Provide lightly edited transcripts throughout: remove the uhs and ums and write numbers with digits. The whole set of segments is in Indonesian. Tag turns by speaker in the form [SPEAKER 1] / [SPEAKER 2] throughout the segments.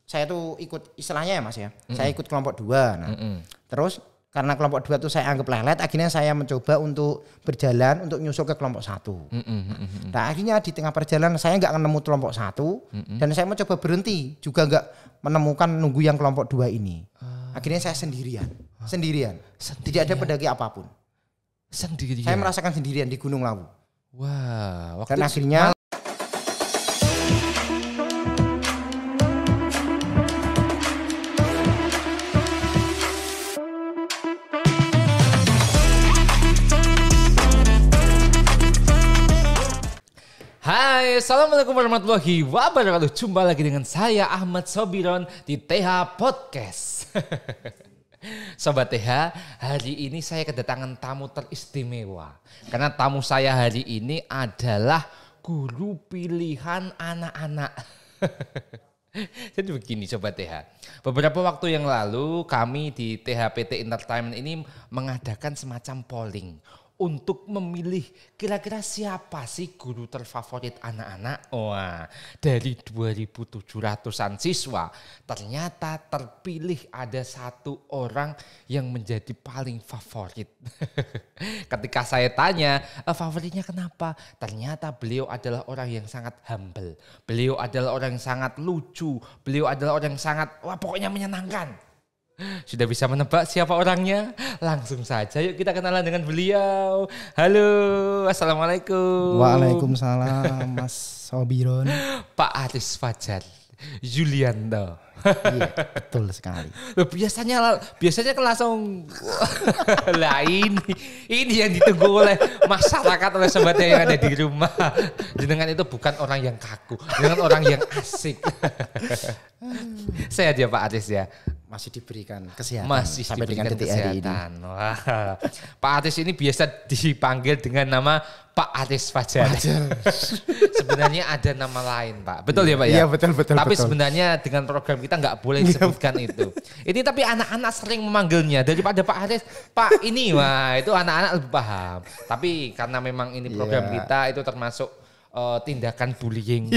[SPEAKER 1] saya tuh ikut istilahnya ya Mas ya. Saya ikut kelompok 2. Nah, terus karena kelompok 2 tuh saya anggap lelet, akhirnya saya mencoba untuk berjalan untuk nyusul ke kelompok 1. Nah, akhirnya di tengah perjalanan saya nggak nemu kelompok 1 dan saya mencoba berhenti, juga nggak menemukan nunggu yang kelompok 2 ini. Akhirnya saya sendirian. Tidak ada pendaki apapun.
[SPEAKER 2] Sendirian.
[SPEAKER 1] Saya merasakan sendirian di Gunung Lawu.
[SPEAKER 2] Wah,
[SPEAKER 1] Dan akhirnya
[SPEAKER 2] Hai, assalamualaikum warahmatullahi wabarakatuh. Jumpa lagi dengan saya Ahmad Sobiron di TH Podcast. Sobat TH, hari ini saya kedatangan tamu teristimewa. Karena tamu saya hari ini adalah guru pilihan anak-anak. Jadi begini Sobat TH, beberapa waktu yang lalu kami di THPT Entertainment ini mengadakan semacam polling untuk memilih kira-kira siapa sih guru terfavorit anak-anak. Wah, dari 2.700-an siswa ternyata terpilih ada satu orang yang menjadi paling favorit. Ketika saya tanya, favoritnya kenapa? Ternyata beliau adalah orang yang sangat humble. Beliau adalah orang yang sangat lucu. Beliau adalah orang yang sangat, pokoknya menyenangkan. Sudah bisa menebak siapa orangnya? Langsung saja yuk kita kenalan dengan beliau. Halo, assalamualaikum.
[SPEAKER 1] Waalaikumsalam Mas Sobiron.
[SPEAKER 2] Pak Aris Fajar Yulianto.
[SPEAKER 1] Iya, betul sekali.
[SPEAKER 2] Loh, biasanya kan langsung lah ini yang ditunggu oleh masyarakat, oleh sobatnya yang ada di rumah. Jenengan itu bukan orang yang kaku, jenengan orang yang asik. Sehat ya Pak Aris ya.
[SPEAKER 1] Masih diberikan kesehatan.
[SPEAKER 2] Masih
[SPEAKER 1] sampai
[SPEAKER 2] diberikan
[SPEAKER 1] dengan detik hari ini.
[SPEAKER 2] kesehatan. Wah. Pak Aris ini biasa dipanggil dengan nama Pak Aris Fajar. Sebenarnya ada nama lain Pak. Betul ya Pak ya?
[SPEAKER 1] Iya betul.
[SPEAKER 2] Tapi sebenarnya dengan program kita nggak boleh disebutkan itu. Ini tapi anak-anak sering memanggilnya daripada Pak Aris, Pak ini, wah itu anak-anak lebih paham. Tapi karena memang ini program kita itu termasuk tindakan bullying.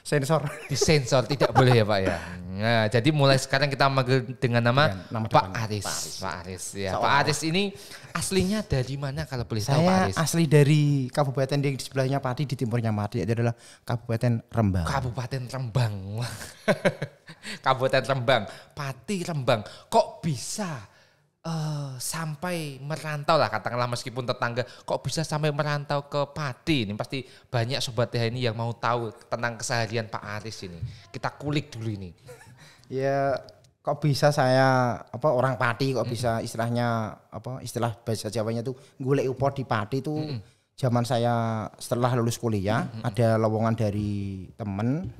[SPEAKER 1] Sensor.
[SPEAKER 2] Disensor, tidak boleh ya Pak ya. Nah, jadi mulai sekarang kita memanggil dengan nama Pak Aris. Pak Aris ya. Pak Aris ini aslinya dari mana kalau boleh tahu Pak Aris?
[SPEAKER 1] Saya asli dari kabupaten di sebelahnya Pati, di timurnya Pati, itu adalah Kabupaten Rembang.
[SPEAKER 2] Kabupaten Rembang. Kabupaten Rembang, Pati Rembang. Kok bisa sampai merantau lah, katakanlah meskipun tetangga, kok bisa sampai merantau ke Pati? Ini pasti banyak sobat TH ini yang mau tahu tentang keseharian Pak Aris ini. Kita kulik dulu ini.
[SPEAKER 1] Ya kok bisa saya orang Pati kok bisa istilahnya istilah bahasa Jawanya tuh golek upah di Pati tuh. Zaman saya setelah lulus kuliah ada lowongan dari temen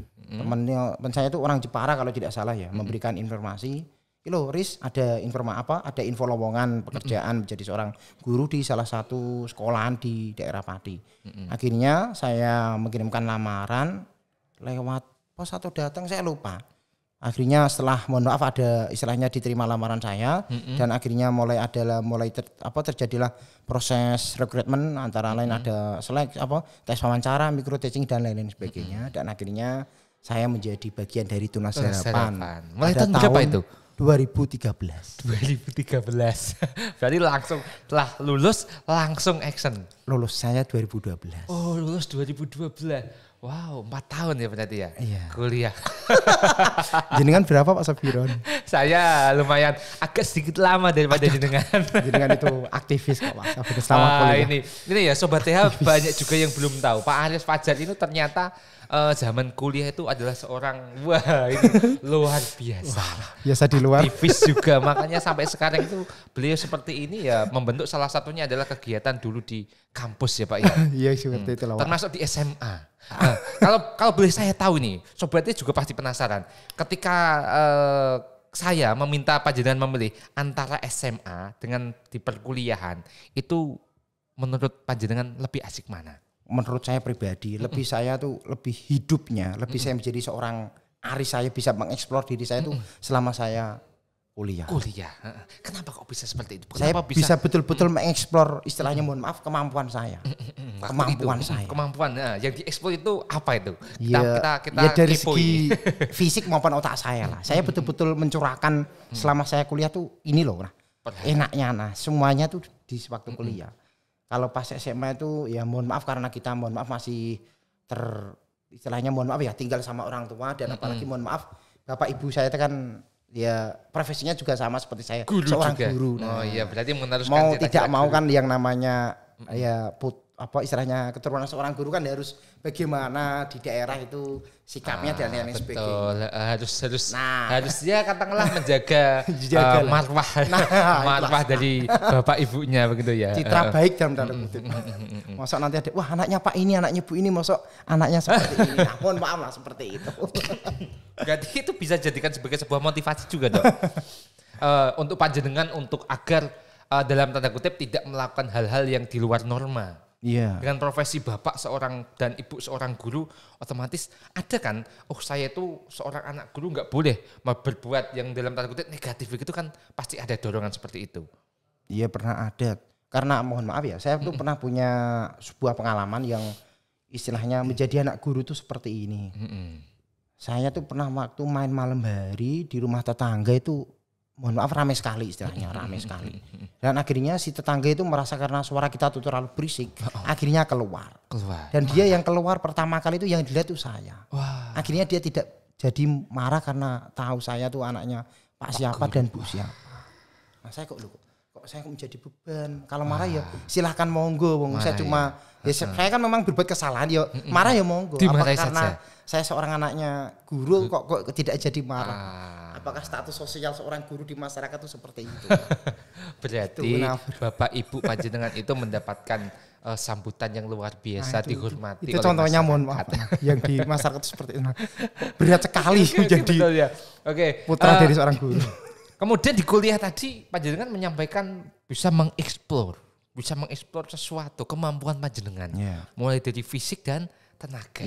[SPEAKER 1] saya tuh orang Jepara kalau tidak salah ya, memberikan informasi. Loh Riz, ada ada info lowongan pekerjaan menjadi seorang guru di salah satu sekolahan di daerah Pati. Akhirnya saya mengirimkan lamaran lewat pos atau datang saya lupa. Akhirnya setelah mohon maaf ada istilahnya diterima lamaran saya dan akhirnya terjadilah proses rekrutmen, antara lain ada tes wawancara, micro teaching dan lain-lain sebagainya, dan akhirnya saya menjadi bagian dari Tunas Harapan.
[SPEAKER 2] Mulai tahun berapa itu?
[SPEAKER 1] 2013.
[SPEAKER 2] Berarti langsung setelah lulus langsung action.
[SPEAKER 1] Lulus saya 2012.
[SPEAKER 2] Oh, lulus 2012. Wow, 4 tahun ya berarti ya?
[SPEAKER 1] Iya.
[SPEAKER 2] Kuliah.
[SPEAKER 1] Jenengan berapa Pak Sobiron?
[SPEAKER 2] Saya lumayan agak sedikit lama daripada jenengan.
[SPEAKER 1] Jenengan itu aktivis kok Pak. Selama kuliah.
[SPEAKER 2] Ini ya Sobat TH banyak juga yang belum tahu. Pak Aris Fajar itu ternyata zaman kuliah itu adalah seorang ini luar biasa.
[SPEAKER 1] Biasa di luar.
[SPEAKER 2] Aktivis juga, makanya sampai sekarang itu beliau seperti ini ya, membentuk salah satunya adalah kegiatan dulu di kampus ya Pak ya.
[SPEAKER 1] Iya seperti itu lah.
[SPEAKER 2] Termasuk di SMA. Nah, kalau boleh saya tahu nih, sobatnya juga pasti penasaran. Ketika saya meminta panjenengan memilih antara SMA dengan di perkuliahan, itu menurut panjenengan lebih asik mana?
[SPEAKER 1] Menurut saya pribadi, saya tuh lebih hidupnya, saya menjadi seorang Aris, saya bisa mengeksplor diri saya tuh selama saya kuliah.
[SPEAKER 2] Kenapa kok bisa seperti itu?
[SPEAKER 1] Saya bisa betul-betul mengeksplor istilahnya mohon maaf kemampuan saya.
[SPEAKER 2] Kemampuan yang dieksplor itu apa itu?
[SPEAKER 1] Kita dari segi fisik maupun otak saya lah. Saya betul-betul mencurahkan selama saya kuliah tuh ini loh. Enaknya semuanya tuh di waktu kuliah. Kalau pas SMA itu ya mohon maaf karena kita mohon maaf masih istilahnya mohon maaf ya tinggal sama orang tua dan apalagi mohon maaf bapak ibu saya itu kan ya profesinya juga sama seperti saya seorang guru.
[SPEAKER 2] Oh iya berarti meneruskan
[SPEAKER 1] mau tidak mau kan yang namanya ya istilahnya keturunan seorang guru kan harus bagaimana di daerah itu sikapnya dan lain sebagainya.
[SPEAKER 2] Harusnya katakanlah menjaga marwah dari bapak ibunya begitu ya.
[SPEAKER 1] Citra baik dalam tanda kutip. Masa nanti ada wah anaknya Pak ini, anaknya Bu ini, masa anaknya seperti ini. Nah, mohon maaf lah seperti itu.
[SPEAKER 2] Berarti itu bisa jadikan sebagai sebuah motivasi juga dong. Untuk panjenengan untuk agar dalam tanda kutip tidak melakukan hal-hal yang di luar norma.
[SPEAKER 1] Iya.
[SPEAKER 2] Dengan profesi bapak seorang dan ibu seorang guru, otomatis ada kan, saya itu seorang anak guru nggak boleh berbuat yang dalam tanda kutip negatif itu kan pasti ada dorongan seperti itu.
[SPEAKER 1] Iya pernah ada. Karena mohon maaf ya, saya tuh pernah punya sebuah pengalaman yang istilahnya menjadi anak guru tuh seperti ini. Saya tuh pernah waktu main malam hari di rumah tetangga itu mohon maaf ramai sekali istilahnya, ramai sekali. Dan akhirnya si tetangga itu merasa karena suara kita tuh terlalu berisik, akhirnya keluar. Dan dia yang keluar pertama kali itu yang dilihat tuh saya. Akhirnya dia tidak jadi marah karena tahu saya tuh anaknya Pak siapa dan Bu siapa. Nah saya kok saya kok menjadi beban. Kalau marah ya silahkan monggo. Saya cuma saya kan memang berbuat kesalahan ya marah ya monggo. Apa karena saya seorang anaknya guru kok tidak jadi marah. Apakah status sosial seorang guru di masyarakat itu seperti itu?
[SPEAKER 2] Berarti Bapak Ibu panjenengan itu mendapatkan sambutan yang luar biasa, dihormati.
[SPEAKER 1] Itu contohnya mohon maaf yang di masyarakat itu seperti itu. Berat sekali menjadi putra dari seorang guru.
[SPEAKER 2] Kemudian di kuliah tadi panjenengan menyampaikan bisa mengeksplor sesuatu kemampuan panjenengan, mulai dari fisik dan tenaga.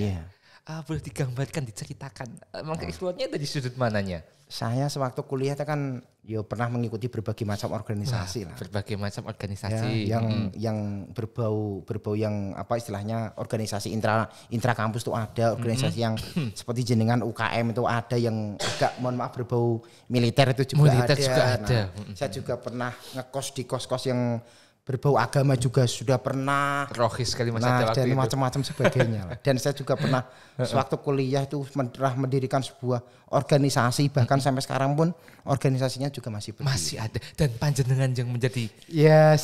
[SPEAKER 2] Boleh digambarkan, diceritakan, mengeksplornya dari sudut mananya?
[SPEAKER 1] Saya sewaktu kuliah itu kan pernah mengikuti berbagai macam organisasi lah.
[SPEAKER 2] Berbagai macam organisasi
[SPEAKER 1] yang berbau yang istilahnya organisasi intra kampus itu ada, organisasi yang seperti jenengan UKM itu ada, yang agak mohon maaf berbau militer itu juga ada. Saya juga pernah ngekos di kos-kos yang berbau agama juga sudah pernah.
[SPEAKER 2] Rohis sekali
[SPEAKER 1] dan macam-macam sebagainya. Dan saya juga pernah sewaktu kuliah itu pernah mendirikan sebuah organisasi, bahkan sampai sekarang pun organisasinya juga masih berdiri.
[SPEAKER 2] Masih ada, dan panjenengan yang menjadi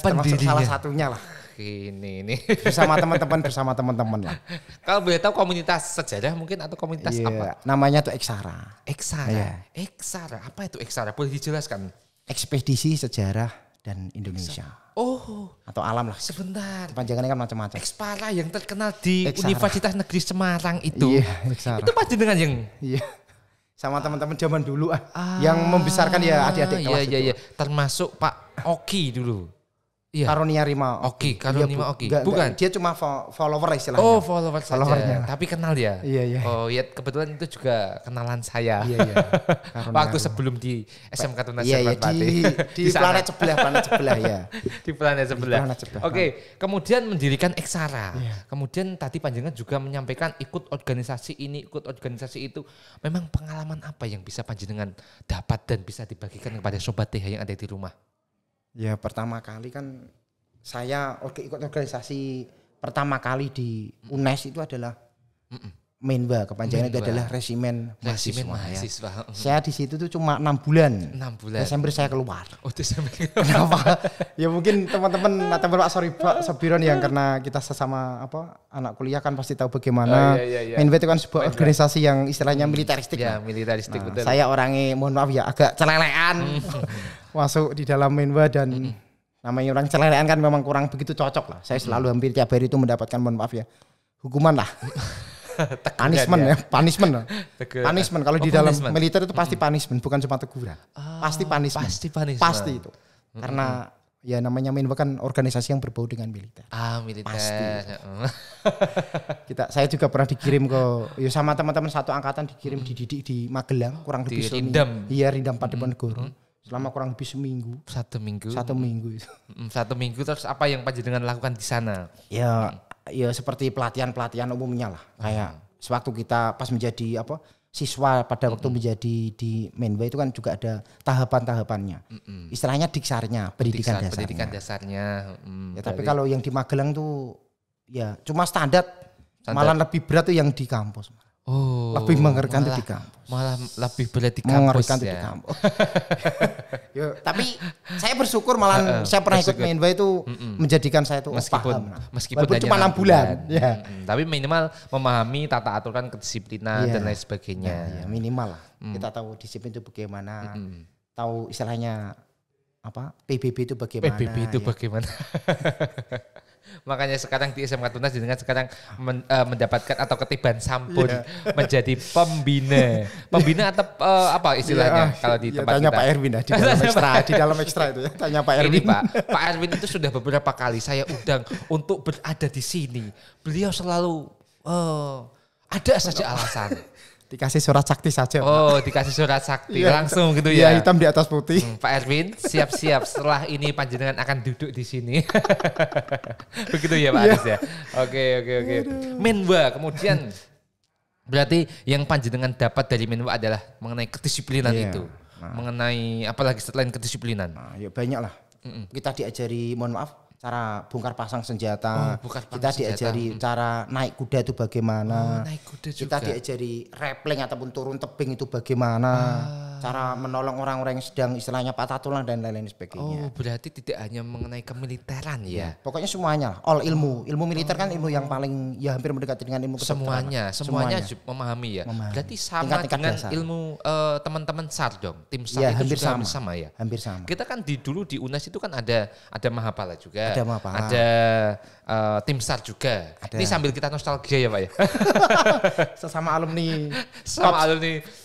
[SPEAKER 1] termasuk salah satunya lah.
[SPEAKER 2] Ini
[SPEAKER 1] bersama teman-teman lah.
[SPEAKER 2] Kalau boleh tahu komunitas sejarah mungkin atau komunitas apa?
[SPEAKER 1] Namanya tuh Eksara.
[SPEAKER 2] Eksara, apa itu Eksara? Boleh dijelaskan?
[SPEAKER 1] Ekspedisi Sejarah dan Indonesia. Atau alam lah.
[SPEAKER 2] Sebentar.
[SPEAKER 1] Panjangannya kan macam-macam.
[SPEAKER 2] Ekspara yang terkenal di Universitas Negeri Semarang itu. Itu panjenengan yang.
[SPEAKER 1] Sama teman-teman zaman dulu yang membesarkan ya adik-adik kelas itu.
[SPEAKER 2] Termasuk Pak Oki dulu.
[SPEAKER 1] Karunia Rima.
[SPEAKER 2] Karunia Oki. Bukan.
[SPEAKER 1] Dia cuma follower istilahnya.
[SPEAKER 2] Follower saja. Tapi kenal dia.
[SPEAKER 1] Iya.
[SPEAKER 2] Kebetulan itu juga kenalan saya.
[SPEAKER 1] Iya.
[SPEAKER 2] Waktu sebelum di SMK Tunasan Pati.
[SPEAKER 1] Di planet sebelah ya.
[SPEAKER 2] Di planet sebelah. Kemudian mendirikan Eksara. Kemudian tadi panjenengan juga menyampaikan ikut organisasi ini, ikut organisasi itu. Memang pengalaman apa yang bisa panjenengan dapat dan bisa dibagikan kepada sobat TH yang ada di rumah?
[SPEAKER 1] Ya pertama kali kan saya ikut organisasi pertama kali di UNES itu adalah Menwa, kepanjangannya itu adalah Resimen Mahasiswa. Saya di situ tuh cuma 6 bulan. Desember saya keluar.
[SPEAKER 2] Desember.
[SPEAKER 1] Kenapa? Ya mungkin teman-teman atau Pak Sobiron yang karena kita sesama anak kuliah kan pasti tahu bagaimana. Menwa itu kan sebuah organisasi yang istilahnya militeristik.
[SPEAKER 2] Militeristik betul.
[SPEAKER 1] Saya orangnya mohon maaf ya agak celelean. Masuk di dalam Menwa dan namanya orang celelean kan memang kurang begitu cocok lah. Saya selalu hampir tiap hari itu mendapatkan mohon maaf ya hukuman lah. Punishment kalau di dalam militer itu pasti punishment, bukan cuma teguran. Pasti punishment. Pasti itu. Karena ya namanya Menwa kan organisasi yang berbau dengan militer.
[SPEAKER 2] Militer.
[SPEAKER 1] Pasti. Saya juga pernah dikirim ke sama teman-teman satu angkatan dikirim dididik di Magelang kurang lebih
[SPEAKER 2] Rindam.
[SPEAKER 1] Rindam Pademanegoro. selama kurang lebih seminggu.
[SPEAKER 2] 1 minggu.
[SPEAKER 1] 1 minggu itu.
[SPEAKER 2] 1 minggu terus apa yang panjenengan lakukan di sana?
[SPEAKER 1] Ya seperti pelatihan umumnya lah. Kayak sewaktu kita pas menjadi siswa pada waktu menjadi di Menwa itu kan juga ada tahapan-tahapannya. Istilahnya diksarnya, pendidikan dasarnya.
[SPEAKER 2] Pendidikan dasarnya.
[SPEAKER 1] Ya, tapi kalau yang di Magelang tuh ya cuma standar. Malah lebih berat tuh yang di kampus.
[SPEAKER 2] Oh,
[SPEAKER 1] lebih mengerikan tuh di kampus.
[SPEAKER 2] Malah lebih berat di kampus ya.
[SPEAKER 1] Di kampus. Yo, tapi saya bersyukur malah saya pernah ikut Menwa itu menjadikan saya itu
[SPEAKER 2] meskipun
[SPEAKER 1] cuma 6 bulan. Ya.
[SPEAKER 2] Tapi minimal memahami tata aturan kedisiplinan dan lain sebagainya.
[SPEAKER 1] Ya, minimal lah. Kita tahu disiplin itu bagaimana. Tahu istilahnya PBB itu bagaimana.
[SPEAKER 2] PBB itu bagaimana. Makanya sekarang di SMK Tunas dengan sekarang mendapatkan atau ketiban sampun menjadi pembina. Pembina atau apa istilahnya kalau di tempat
[SPEAKER 1] tanya
[SPEAKER 2] kita?
[SPEAKER 1] Pak Erwin di dalam ekstra itu ya. Tanya Pak Erwin.
[SPEAKER 2] Ini Pak Erwin itu sudah beberapa kali saya undang untuk berada di sini. Beliau selalu ada saja alasan.
[SPEAKER 1] Dikasih surat sakti saja.
[SPEAKER 2] Oh, dikasih surat sakti langsung gitu ya.
[SPEAKER 1] Iya, hitam di atas putih.
[SPEAKER 2] Pak Erwin, siap-siap setelah ini panjenengan akan duduk di sini. Begitu ya Pak Aris ya. Oke. Menwa kemudian berarti yang panjenengan dapat dari Menwa adalah mengenai kedisiplinan itu. Mengenai apalagi selain kedisiplinan.
[SPEAKER 1] Ya banyak lah. Kita diajari, mohon maaf, cara bongkar pasang senjata, kita diajari cara naik kuda itu bagaimana,
[SPEAKER 2] naik kuda juga.
[SPEAKER 1] Kita diajari rappelling ataupun turun tebing itu bagaimana, cara menolong orang-orang yang sedang istilahnya patah tulang dan lain-lain sebagainya.
[SPEAKER 2] Oh, berarti tidak hanya mengenai kemiliteran ya?
[SPEAKER 1] Pokoknya semuanya lah, all ilmu militer kan ilmu yang paling ya hampir mendekati dengan ilmu
[SPEAKER 2] semuanya memahami ya. Berarti sama dengan dasar. Ilmu teman-teman SAR dong, tim SAR itu
[SPEAKER 1] hampir
[SPEAKER 2] juga sama ya.
[SPEAKER 1] Hampir sama.
[SPEAKER 2] Kita kan dulu di UNAS itu kan ada Mahapala juga.
[SPEAKER 1] Ada
[SPEAKER 2] tim SAR juga. Ada. Ini sambil kita nostalgia ya Pak ya.
[SPEAKER 1] Sesama alumni.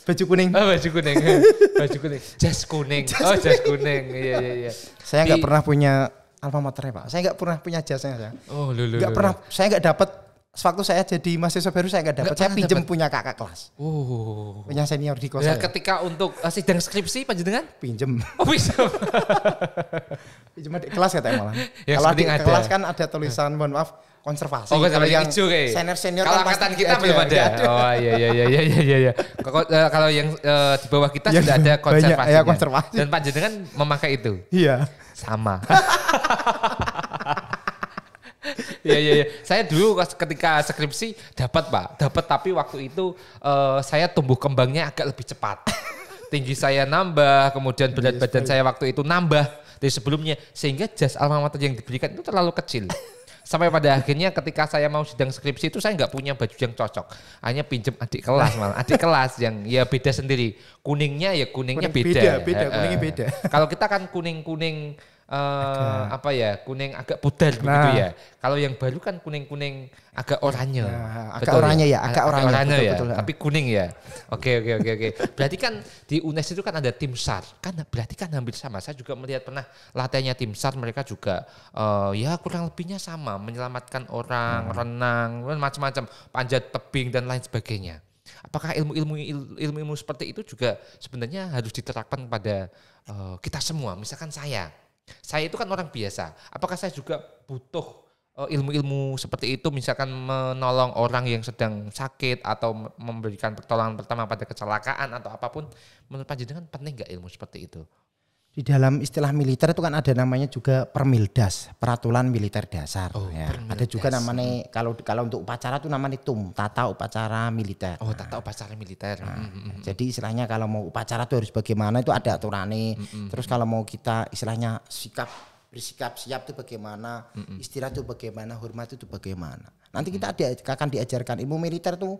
[SPEAKER 2] Baju kuning. Baju kuning. Jas kuning. Jas kuning. Iya.
[SPEAKER 1] Saya nggak pernah punya alma mater Pak. Saya nggak pernah punya jasnya saya.
[SPEAKER 2] Oh,
[SPEAKER 1] nggak pernah. Saya nggak dapat. Sewaktu saya jadi mahasiswa baru saya nggak dapat. Saya pinjam punya kakak kelas. Punya senior di kosan.
[SPEAKER 2] Ketika untuk sidang skripsi panjenengan
[SPEAKER 1] pinjam.
[SPEAKER 2] Oh, pinjam.
[SPEAKER 1] Pinjam di kelas katanya malah. Kalau di kelas kan ada tulisan mohon maaf konservasi.
[SPEAKER 2] Kalau yang
[SPEAKER 1] senior
[SPEAKER 2] kalau
[SPEAKER 1] kan
[SPEAKER 2] angkatan kita belum ada. Oh iya. Kalau yang di bawah kita sudah ada konservasi.
[SPEAKER 1] Ya, konservasi.
[SPEAKER 2] Dan panjenengan memakai itu.
[SPEAKER 1] Iya.
[SPEAKER 2] Sama. Iya. Saya dulu ketika skripsi dapat tapi waktu itu saya tumbuh kembangnya agak lebih cepat. Tinggi saya nambah, kemudian berat badan saya waktu itu nambah dari sebelumnya, sehingga jas alma mater yang diberikan itu terlalu kecil. Sampai pada akhirnya ketika saya mau sidang skripsi itu saya nggak punya baju yang cocok. Hanya pinjem adik kelas malah. Adik kelas yang ya beda sendiri. Kuningnya beda.
[SPEAKER 1] Kuningnya beda.
[SPEAKER 2] Kalau kita kan kuning-kuning kuning agak pudar begitu ya. Kalau yang baru kan kuning-kuning agak oranye.
[SPEAKER 1] Agak oranye ya.
[SPEAKER 2] Betul. Tapi kuning ya. Oke. Berarti kan di UNES itu kan ada tim SAR. Kan berarti kan hampir sama. Saya juga melihat pernah latihannya tim SAR, mereka juga ya kurang lebihnya sama, menyelamatkan orang, renang, macam-macam, panjat tebing dan lain sebagainya. Apakah ilmu seperti itu juga sebenarnya harus diterapkan pada kita semua? Misalkan saya itu kan orang biasa. Apakah saya juga butuh ilmu-ilmu seperti itu, misalkan menolong orang yang sedang sakit atau memberikan pertolongan pertama pada kecelakaan atau apapun? Menurut panjenengan penting nggak ilmu seperti itu?
[SPEAKER 1] Di dalam istilah militer itu kan ada namanya juga Permildas, Peraturan Militer Dasar. Ada juga namanya kalau untuk upacara itu namanya TUM, Tata Upacara Militer.
[SPEAKER 2] Oh, Tata Upacara Militer.
[SPEAKER 1] Jadi istilahnya kalau mau upacara itu harus bagaimana itu ada aturannya. Terus kalau mau kita istilahnya bersikap siap itu bagaimana, istirahat itu bagaimana, hormat itu bagaimana. Nanti kita akan diajarkan ilmu militer tuh.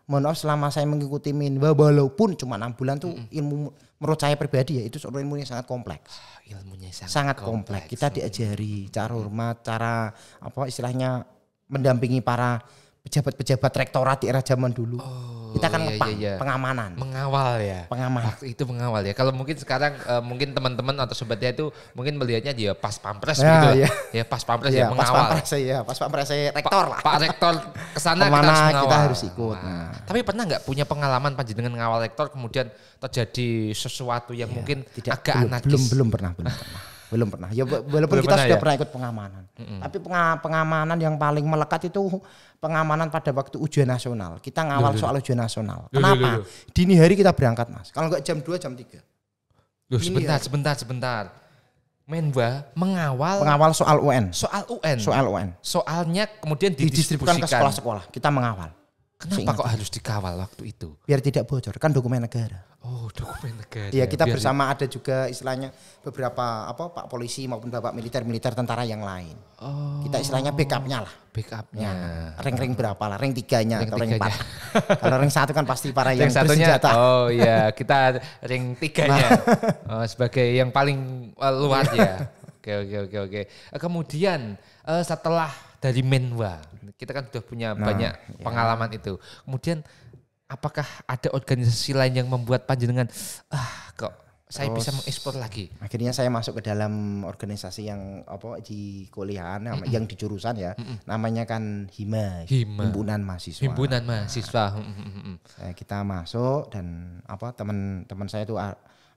[SPEAKER 1] Mohon maaf, selama saya mengikuti Menwa walaupun cuma 6 bulan tuh ilmu menurut saya pribadi ya itu soal ilmunya sangat kompleks.
[SPEAKER 2] Ilmunya
[SPEAKER 1] sangat kompleks. Kita diajari cara hormat, cara istilahnya mendampingi para pejabat-pejabat rektorat di era zaman dulu. Kita kan ngepang, pengamanan.
[SPEAKER 2] Mengawal ya.
[SPEAKER 1] Pengamanan.
[SPEAKER 2] Waktu itu mengawal ya. Kalau mungkin sekarang mungkin teman-teman atau sobatnya itu mungkin melihatnya dia pas pampres
[SPEAKER 1] Ya,
[SPEAKER 2] gitu.
[SPEAKER 1] iya.
[SPEAKER 2] Ya pas pampres
[SPEAKER 1] Ya,
[SPEAKER 2] ya
[SPEAKER 1] pas
[SPEAKER 2] mengawal.
[SPEAKER 1] pampres ya, pas pampres rektor lah.
[SPEAKER 2] Pak rektor kesana
[SPEAKER 1] Kemana
[SPEAKER 2] kita harus mengawal.
[SPEAKER 1] kita harus ikut. Nah.
[SPEAKER 2] Tapi pernah nggak punya pengalaman panjenengan ngawal rektor kemudian terjadi sesuatu yang mungkin agak anarkis?
[SPEAKER 1] Belum pernah. Belum pernah. Ya walaupun
[SPEAKER 2] Belum
[SPEAKER 1] kita
[SPEAKER 2] pernah
[SPEAKER 1] sudah
[SPEAKER 2] ya?
[SPEAKER 1] pernah ikut pengamanan. Tapi pengamanan yang paling melekat itu pengamanan pada waktu ujian nasional. Kita ngawal soal ujian nasional. Kenapa? Dini hari kita berangkat, Mas. Kalau enggak jam 2, jam 3.
[SPEAKER 2] Loh, sebentar. Menba
[SPEAKER 1] Mengawal soal UN.
[SPEAKER 2] Soal UN. Soalnya kemudian
[SPEAKER 1] Didistribusikan ke sekolah-sekolah. Kita mengawal.
[SPEAKER 2] Kenapa kok harus dikawal waktu itu?
[SPEAKER 1] Biar tidak bocor, kan dokumen negara.
[SPEAKER 2] Oh, dokumen negara.
[SPEAKER 1] Ya kita bersama ada juga istilahnya beberapa Pak polisi maupun Bapak militer tentara yang lain.
[SPEAKER 2] Oh.
[SPEAKER 1] Kita istilahnya backupnya lah.
[SPEAKER 2] Backupnya.
[SPEAKER 1] Ring berapa lah? Ring 3-nya atau ring 4. Kalau ring 1 kan pasti para yang
[SPEAKER 2] satunya,
[SPEAKER 1] bersenjata.
[SPEAKER 2] oh iya, kita ring 3-nya. Sebagai yang paling luar ya. Oke. Kemudian setelah dari Menwa, kita kan sudah punya banyak pengalaman itu. Kemudian apakah ada organisasi lain yang membuat panjenengan kok saya bisa mengeksplor lagi?
[SPEAKER 1] Akhirnya saya masuk ke dalam organisasi yang di kuliahan yang di jurusan ya. Namanya kan Himpunan Mahasiswa.
[SPEAKER 2] Himpunan Mahasiswa.
[SPEAKER 1] Kita masuk dan teman-teman saya itu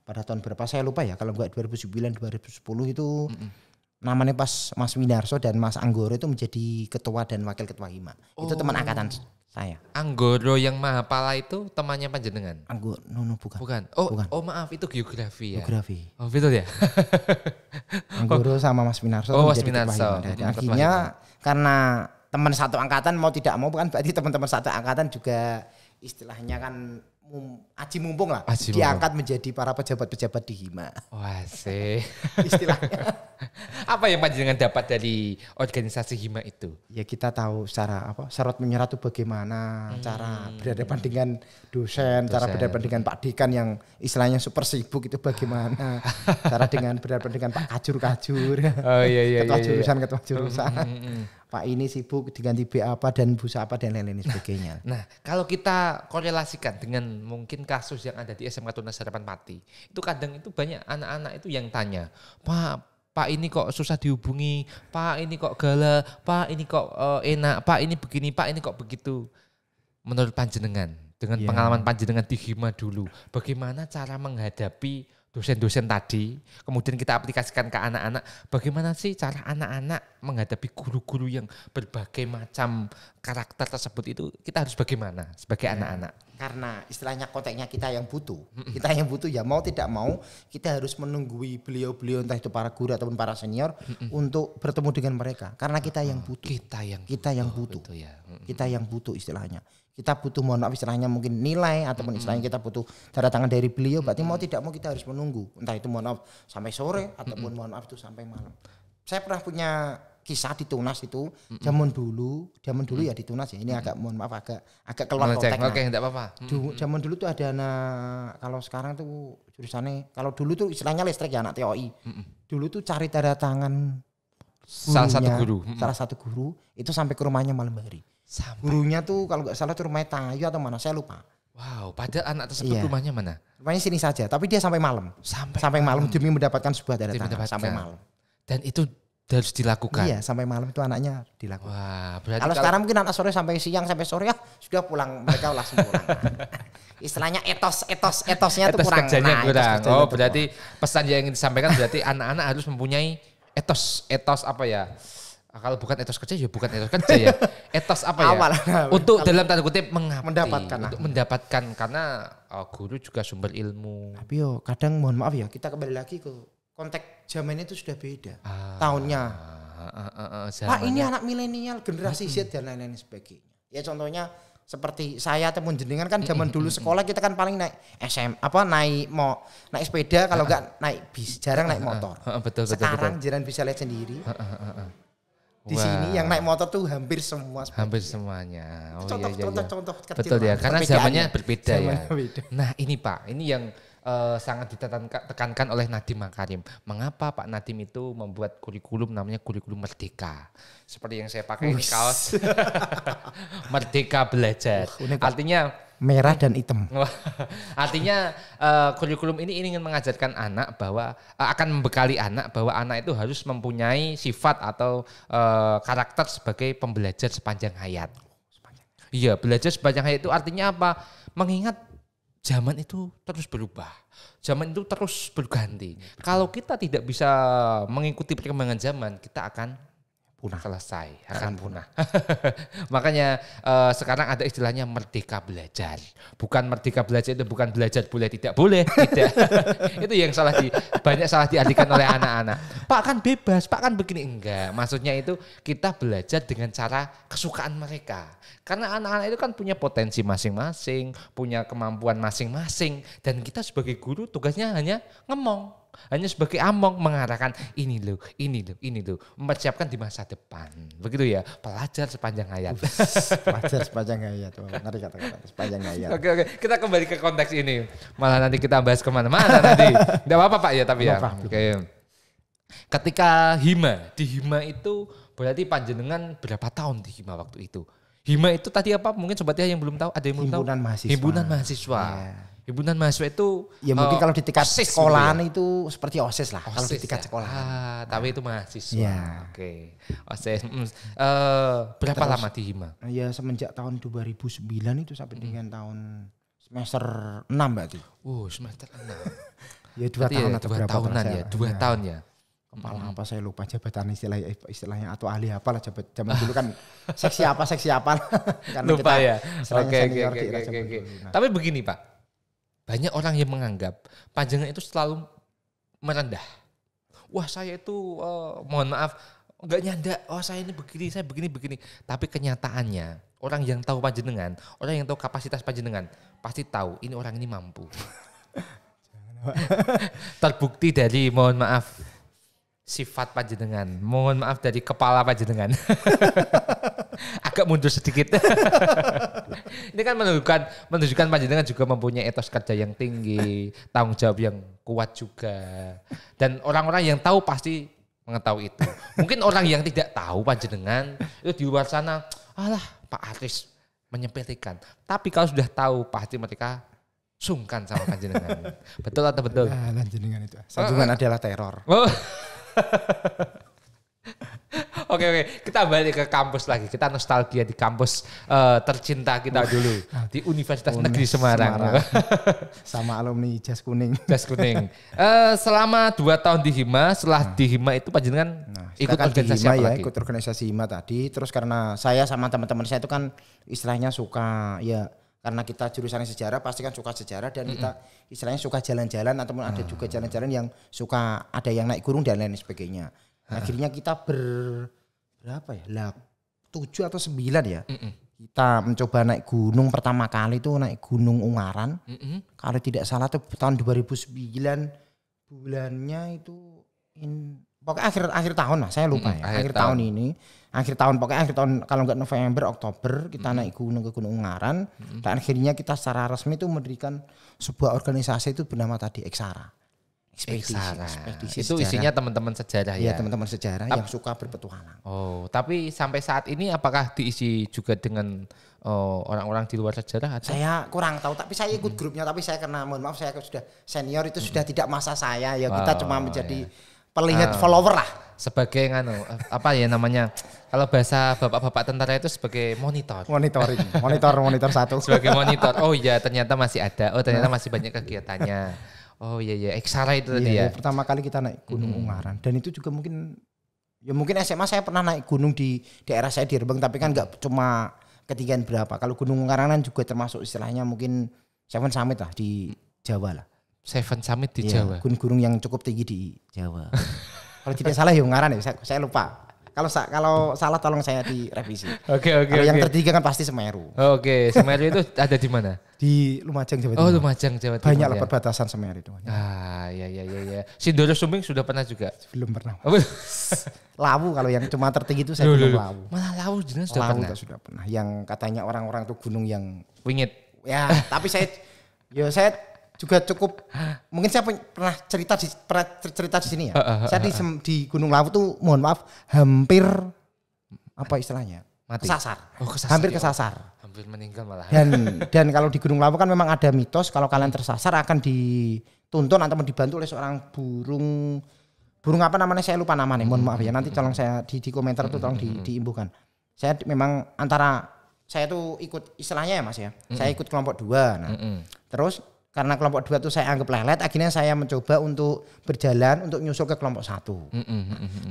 [SPEAKER 1] pada tahun berapa saya lupa ya, kalau enggak 2009 2010 itu namanya pas Mas Winarso dan Mas Anggoro itu menjadi ketua dan wakil ketua Hima. Itu teman angkatan saya.
[SPEAKER 2] Anggoro yang Mahapala itu temannya panjenengan?
[SPEAKER 1] Anggoro, bukan.
[SPEAKER 2] Bukan. Oh maaf, itu geografi ya.
[SPEAKER 1] Geografi.
[SPEAKER 2] Oh betul ya.
[SPEAKER 1] Anggoro sama Mas Winarso
[SPEAKER 2] Mas
[SPEAKER 1] menjadi ketua Hima. Dan akhirnya karena teman satu angkatan mau tidak mau bukan berarti teman-teman satu angkatan juga istilahnya kan aji mumpung lah, diangkat menjadi para pejabat-pejabat di Hima.
[SPEAKER 2] Wah sih.
[SPEAKER 1] Istilahnya.
[SPEAKER 2] Apa yang panjenengan dapat dari organisasi Hima itu?
[SPEAKER 1] Ya kita tahu secara serot menyerot itu bagaimana, cara berhadapan dengan dosen, cara berhadapan dengan Pak Dekan yang istilahnya super sibuk itu bagaimana, cara dengan berhadapan dengan Pak Kajur.
[SPEAKER 2] Oh iya.
[SPEAKER 1] Ketua jurusan. Pak ini sibuk diganti B apa dan Bu apa dan lain-lain sebagainya.
[SPEAKER 2] Nah, kalau kita korelasikan dengan mungkin kasus yang ada di SMK Tunas Harapan Pati, itu kadang itu banyak anak-anak itu yang tanya, Pak ini kok susah dihubungi, Pak ini kok galau, Pak ini kok enak, Pak ini begini, Pak ini kok begitu. Menurut panjenengan, dengan pengalaman panjenengan di Hima dulu, bagaimana cara menghadapi dosen-dosen tadi, kemudian kita aplikasikan ke anak-anak, bagaimana sih cara anak-anak menghadapi guru-guru yang berbagai macam karakter tersebut itu, kita harus bagaimana sebagai anak-anak?
[SPEAKER 1] Karena istilahnya konteksnya kita yang butuh ya mau tidak mau kita harus menunggui beliau-beliau entah itu para guru ataupun para senior untuk bertemu dengan mereka, karena kita yang butuh. Kita yang butuh istilahnya. Kita butuh mohon maaf istilahnya mungkin nilai ataupun istilahnya kita butuh tanda tangan dari beliau, berarti mau tidak mau kita harus menunggu entah itu mohon maaf sampai sore ataupun mohon maaf itu sampai malam. Saya pernah punya kisah di Tunas itu zaman dulu ya di Tunas ya, ini agak mohon maaf agak keluar konteks.
[SPEAKER 2] Oke, enggak apa-apa.
[SPEAKER 1] Zaman dulu tuh ada anak, kalau sekarang tuh jurusannya, kalau dulu tuh istilahnya listrik ya anak TOI. Dulu tuh cari tanda tangan
[SPEAKER 2] salah satu guru itu sampai ke rumahnya malam hari. Gurunya tuh kalau nggak salah tuh rumahnya Tayu atau mana saya lupa. Wow, padahal anak tersebut rumahnya mana?
[SPEAKER 1] Rumahnya sini saja, tapi dia sampai malam. Sampai malam demi mendapatkan sebuah tanda tangan sampai malam.
[SPEAKER 2] Dan itu harus dilakukan.
[SPEAKER 1] Iya, sampai malam itu anaknya dilakukan.
[SPEAKER 2] Wah, berarti
[SPEAKER 1] kalau sekarang mungkin anak sore sampai siang sampai sore sudah pulang, mereka langsung pulang. Istilahnya etosnya itu kurang.
[SPEAKER 2] Oh, berarti pesan yang ingin disampaikan berarti anak-anak harus mempunyai etos apa ya? Kalau bukan etos kerja ya bukan etos kerja ya. Etos apa ya? Untuk dalam tanda kutip mendapatkan karena guru juga sumber ilmu.
[SPEAKER 1] Tapi kadang mohon maaf ya, kita kembali lagi ke konteks zaman itu sudah beda. Tahunnya. Pak ini anak milenial, generasi Z dan lain-lain sebagainya. Ya contohnya seperti saya ataupun jenengan kan zaman dulu sekolah kita kan paling naik naik sepeda, kalau enggak naik bis, jarang naik motor. Sekarang jarang bisa lihat sendiri. Di sini yang naik motor tuh hampir semua.
[SPEAKER 2] Hampir semuanya.
[SPEAKER 1] Contoh kecil.
[SPEAKER 2] Betul ya, karena zamannya berbeda ya. Nah ini Pak, ini yang sangat ditekankan oleh Nadiem Makarim. Mengapa Pak Nadiem itu membuat kurikulum namanya kurikulum Merdeka? Seperti yang saya pakai ini kaos Merdeka Belajar. Artinya
[SPEAKER 1] merah dan hitam.
[SPEAKER 2] Artinya kurikulum ini ingin mengajarkan anak bahwa akan membekali anak bahwa anak itu harus mempunyai sifat atau karakter sebagai pembelajar sepanjang hayat. Iya, belajar sepanjang hayat itu artinya apa? Mengingat zaman itu terus berubah, zaman itu terus berganti. Kalau kita tidak bisa mengikuti perkembangan zaman, kita akan punah, selesai, akan punah. Makanya sekarang ada istilahnya merdeka belajar. Bukan merdeka belajar itu bukan belajar boleh tidak boleh, tidak. Itu yang banyak salah diartikan oleh anak-anak. Pak kan bebas, Pak kan begini, enggak. Maksudnya itu kita belajar dengan cara kesukaan mereka. Karena anak-anak itu kan punya potensi masing-masing, punya kemampuan masing-masing, dan kita sebagai guru tugasnya hanya ngomong. Hanya sebagai among mengarahkan ini loh, mempersiapkan di masa depan. Begitu ya, pelajar sepanjang hayat.
[SPEAKER 1] Pelajar sepanjang hayat. Ngeri kata-kata sepanjang hayat.
[SPEAKER 2] Oke, kita kembali ke konteks ini. Malah nanti kita bahas kemana-mana nanti. Tidak apa-apa Pak ya, tapi ya. Oke. Ketika di Hima itu berarti panjenengan berapa tahun di Hima waktu itu? Hima itu tadi apa? Mungkin sobatnya yang belum tahu, ada yang belum tahu? Himpunan mahasiswa. Yeah. Himpunan mahasiswa itu
[SPEAKER 1] ya mungkin kalau di tingkat sekolahan itu seperti OSIS lah. Kalau di tingkat sekolah.
[SPEAKER 2] Tapi itu mahasiswa.
[SPEAKER 1] Ya.
[SPEAKER 2] Oke. OSIS. Berapa lama di Hima?
[SPEAKER 1] Ya semenjak tahun 2009 itu sampai dengan tahun semester 6 berarti.
[SPEAKER 2] Semester 6.
[SPEAKER 1] Ya 2 tahun atau berapa
[SPEAKER 2] tahunan ya? 2 tahun ya.
[SPEAKER 1] Kepala apa saya lupa jabatan istilahnya atau ahli apalah zaman dulu kan seksi apa
[SPEAKER 2] lupa ya. Oke. Tapi begini Pak, banyak orang yang menganggap panjenengan itu selalu merendah. Wah saya itu mohon maaf nggak nyanda. Oh saya ini begini, saya begini. Tapi kenyataannya orang yang tahu panjenengan, orang yang tahu kapasitas panjenengan pasti tahu ini orang ini mampu. Terbukti dari mohon maaf sifat panjenengan, mohon maaf dari kepala panjenengan. Agak mundur sedikit. Ini kan menunjukkan panjenengan juga mempunyai etos kerja yang tinggi, tanggung jawab yang kuat juga. Dan orang-orang yang tahu pasti mengetahui itu. Mungkin orang yang tidak tahu panjenengan itu di luar sana, alah Pak Aris menyepelekan. Tapi kalau sudah tahu pasti mereka sungkan sama panjenengan. Betul atau betul?
[SPEAKER 1] Panjenengan itu. Sanjungan adalah teror.
[SPEAKER 2] Oke, kita balik ke kampus lagi. Kita nostalgia di kampus tercinta kita dulu di Universitas Negeri Semarang.
[SPEAKER 1] Sama alumni Jas Kuning.
[SPEAKER 2] Selama 2 tahun di Hima, setelah di Hima itu panjenengan ikut organisasi
[SPEAKER 1] Hima,
[SPEAKER 2] apa lagi?
[SPEAKER 1] Ikut organisasi Hima tadi. Terus karena saya sama teman-teman saya itu kan istilahnya suka ya. Karena kita jurusan sejarah pasti kan suka sejarah dan kita istilahnya suka jalan-jalan ataupun ada juga jalan-jalan yang suka ada yang naik gunung dan lain sebagainya. Akhirnya kita berapa ya? 7 atau 9 ya. Kita mencoba naik gunung pertama kali itu naik Gunung Ungaran. Kalau tidak salah itu tahun 2009 bulannya itu pokoknya akhir tahun lah, saya lupa ya. Akhir tahun kalau enggak November, Oktober kita naik gunung ke Gunung Ungaran dan akhirnya kita secara resmi itu mendirikan sebuah organisasi itu bernama tadi Eksara. Ekspedisi
[SPEAKER 2] itu sejarah. Isinya teman-teman sejarah ya.
[SPEAKER 1] Iya, teman-teman sejarah yang suka berpetualang.
[SPEAKER 2] Oh, tapi sampai saat ini apakah diisi juga dengan orang-orang di luar sejarah? Atau?
[SPEAKER 1] Saya kurang tahu, tapi saya ikut grupnya. Tapi saya karena mohon maaf saya sudah senior itu sudah tidak masa saya. Ya kita cuma menjadi pelihat follower lah.
[SPEAKER 2] Sebagai apa ya namanya? Kalau bahasa bapak-bapak tentara itu sebagai monitor.
[SPEAKER 1] Monitor satu.
[SPEAKER 2] Sebagai monitor. Oh iya, ternyata masih ada. Oh ternyata masih banyak kegiatannya. Oh iya, Eksara itu tadi ya.
[SPEAKER 1] Pertama kali kita naik Gunung Ungaran dan itu juga mungkin SMA saya pernah naik gunung di daerah saya di Rembang, tapi kan enggak cuma ketinggian berapa. Kalau Gunung Ungaran juga termasuk istilahnya mungkin Seven Summit lah di Jawa lah.
[SPEAKER 2] Seven Summit di Jawa.
[SPEAKER 1] Gunung-gunung yang cukup tinggi di Jawa. Kalau tidak salah ya Ungaran ya, saya lupa. Kalau salah tolong saya direvisi.
[SPEAKER 2] Oke.
[SPEAKER 1] Kalau yang tertiga kan pasti Semeru.
[SPEAKER 2] Oke, Semeru itu ada di mana?
[SPEAKER 1] Di Lumajang Jawa Timur.
[SPEAKER 2] Oh, Lumajang Jawa Timur.
[SPEAKER 1] Banyak lah perbatasan Semeru itu.
[SPEAKER 2] Iya. Sindoro Sumbing sudah pernah juga?
[SPEAKER 1] Belum pernah. Lawu kalau yang cuma tertinggi itu saya belum Lawu.
[SPEAKER 2] Malah Lawu jelas
[SPEAKER 1] sudah pernah. Yang katanya orang-orang tuh gunung yang
[SPEAKER 2] wingit.
[SPEAKER 1] Ya, tapi saya juga cukup mungkin saya pernah cerita di sini ya. Saya di Gunung Lawu tuh mohon maaf hampir apa istilahnya?
[SPEAKER 2] Mati.
[SPEAKER 1] Kesasar.
[SPEAKER 2] Oh, kesasar.
[SPEAKER 1] Hampir
[SPEAKER 2] ya.
[SPEAKER 1] kesasar.
[SPEAKER 2] Hampir meninggal malah.
[SPEAKER 1] Dan kalau di Gunung Lawu kan memang ada mitos kalau kalian tersasar akan dituntun atau dibantu oleh seorang burung apa namanya saya lupa namanya. Mohon maaf ya. Nanti tolong saya di komentar tuh tolong diimbuhkan. Saya memang saya tuh ikut istilahnya ya Mas ya. Saya ikut kelompok 2. Nah, terus karena kelompok 2 tuh saya anggap lelet, akhirnya saya mencoba untuk berjalan untuk nyusul ke kelompok 1.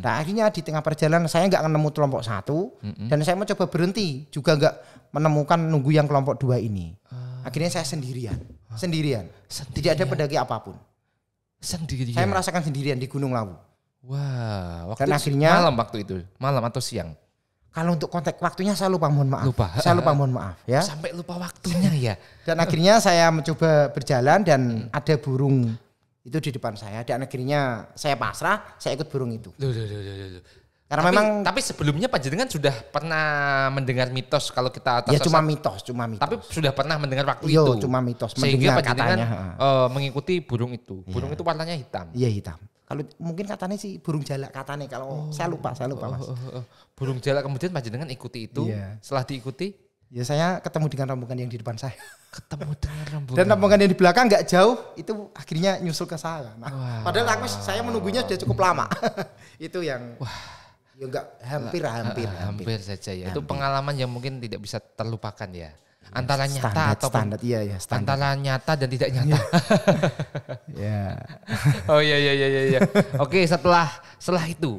[SPEAKER 1] Nah, akhirnya di tengah perjalanan saya nggak nemu kelompok 1 dan saya mencoba berhenti juga nggak menemukan nunggu yang kelompok 2 ini. Akhirnya saya sendirian. Tidak ada pendaki apapun.
[SPEAKER 2] Sendirian.
[SPEAKER 1] Saya merasakan sendirian di Gunung Lawu.
[SPEAKER 2] Wah,
[SPEAKER 1] dan akhirnya
[SPEAKER 2] malam atau siang?
[SPEAKER 1] Kalau untuk konteks waktunya saya lupa, mohon maaf. Saya lupa, mohon maaf ya.
[SPEAKER 2] Sampai lupa waktunya ya.
[SPEAKER 1] Dan akhirnya saya mencoba berjalan dan ada burung itu di depan saya. Dan akhirnya saya pasrah, saya ikut burung itu. Karena
[SPEAKER 2] tapi sebelumnya panjenengan sudah pernah mendengar mitos kalau kita atas
[SPEAKER 1] ya cuma mitos.
[SPEAKER 2] Tapi sudah pernah mendengar waktu itu.
[SPEAKER 1] Cuma mitos.
[SPEAKER 2] Sehingga panjenengan mengikuti burung itu. Burung itu warnanya hitam.
[SPEAKER 1] Iya hitam. Kalau mungkin katanya sih burung jalak katanya kalau saya lupa Mas.
[SPEAKER 2] Burung jalak kemudian panjenengan ikuti itu. Setelah diikuti
[SPEAKER 1] ya saya ketemu dengan rombongan yang di depan saya.
[SPEAKER 2] Ketemu dengan rombongan.
[SPEAKER 1] Dan rombongan yang di belakang enggak jauh itu akhirnya nyusul ke saya. Nah, padahal saya menunggunya sudah cukup lama. Itu yang ya enggak hampir
[SPEAKER 2] saja ya. Itu pengalaman yang mungkin tidak bisa terlupakan ya. Antara nyata atau
[SPEAKER 1] standar.
[SPEAKER 2] Antara nyata dan tidak nyata.
[SPEAKER 1] Ya.
[SPEAKER 2] Oh iya. Oke, setelah itu.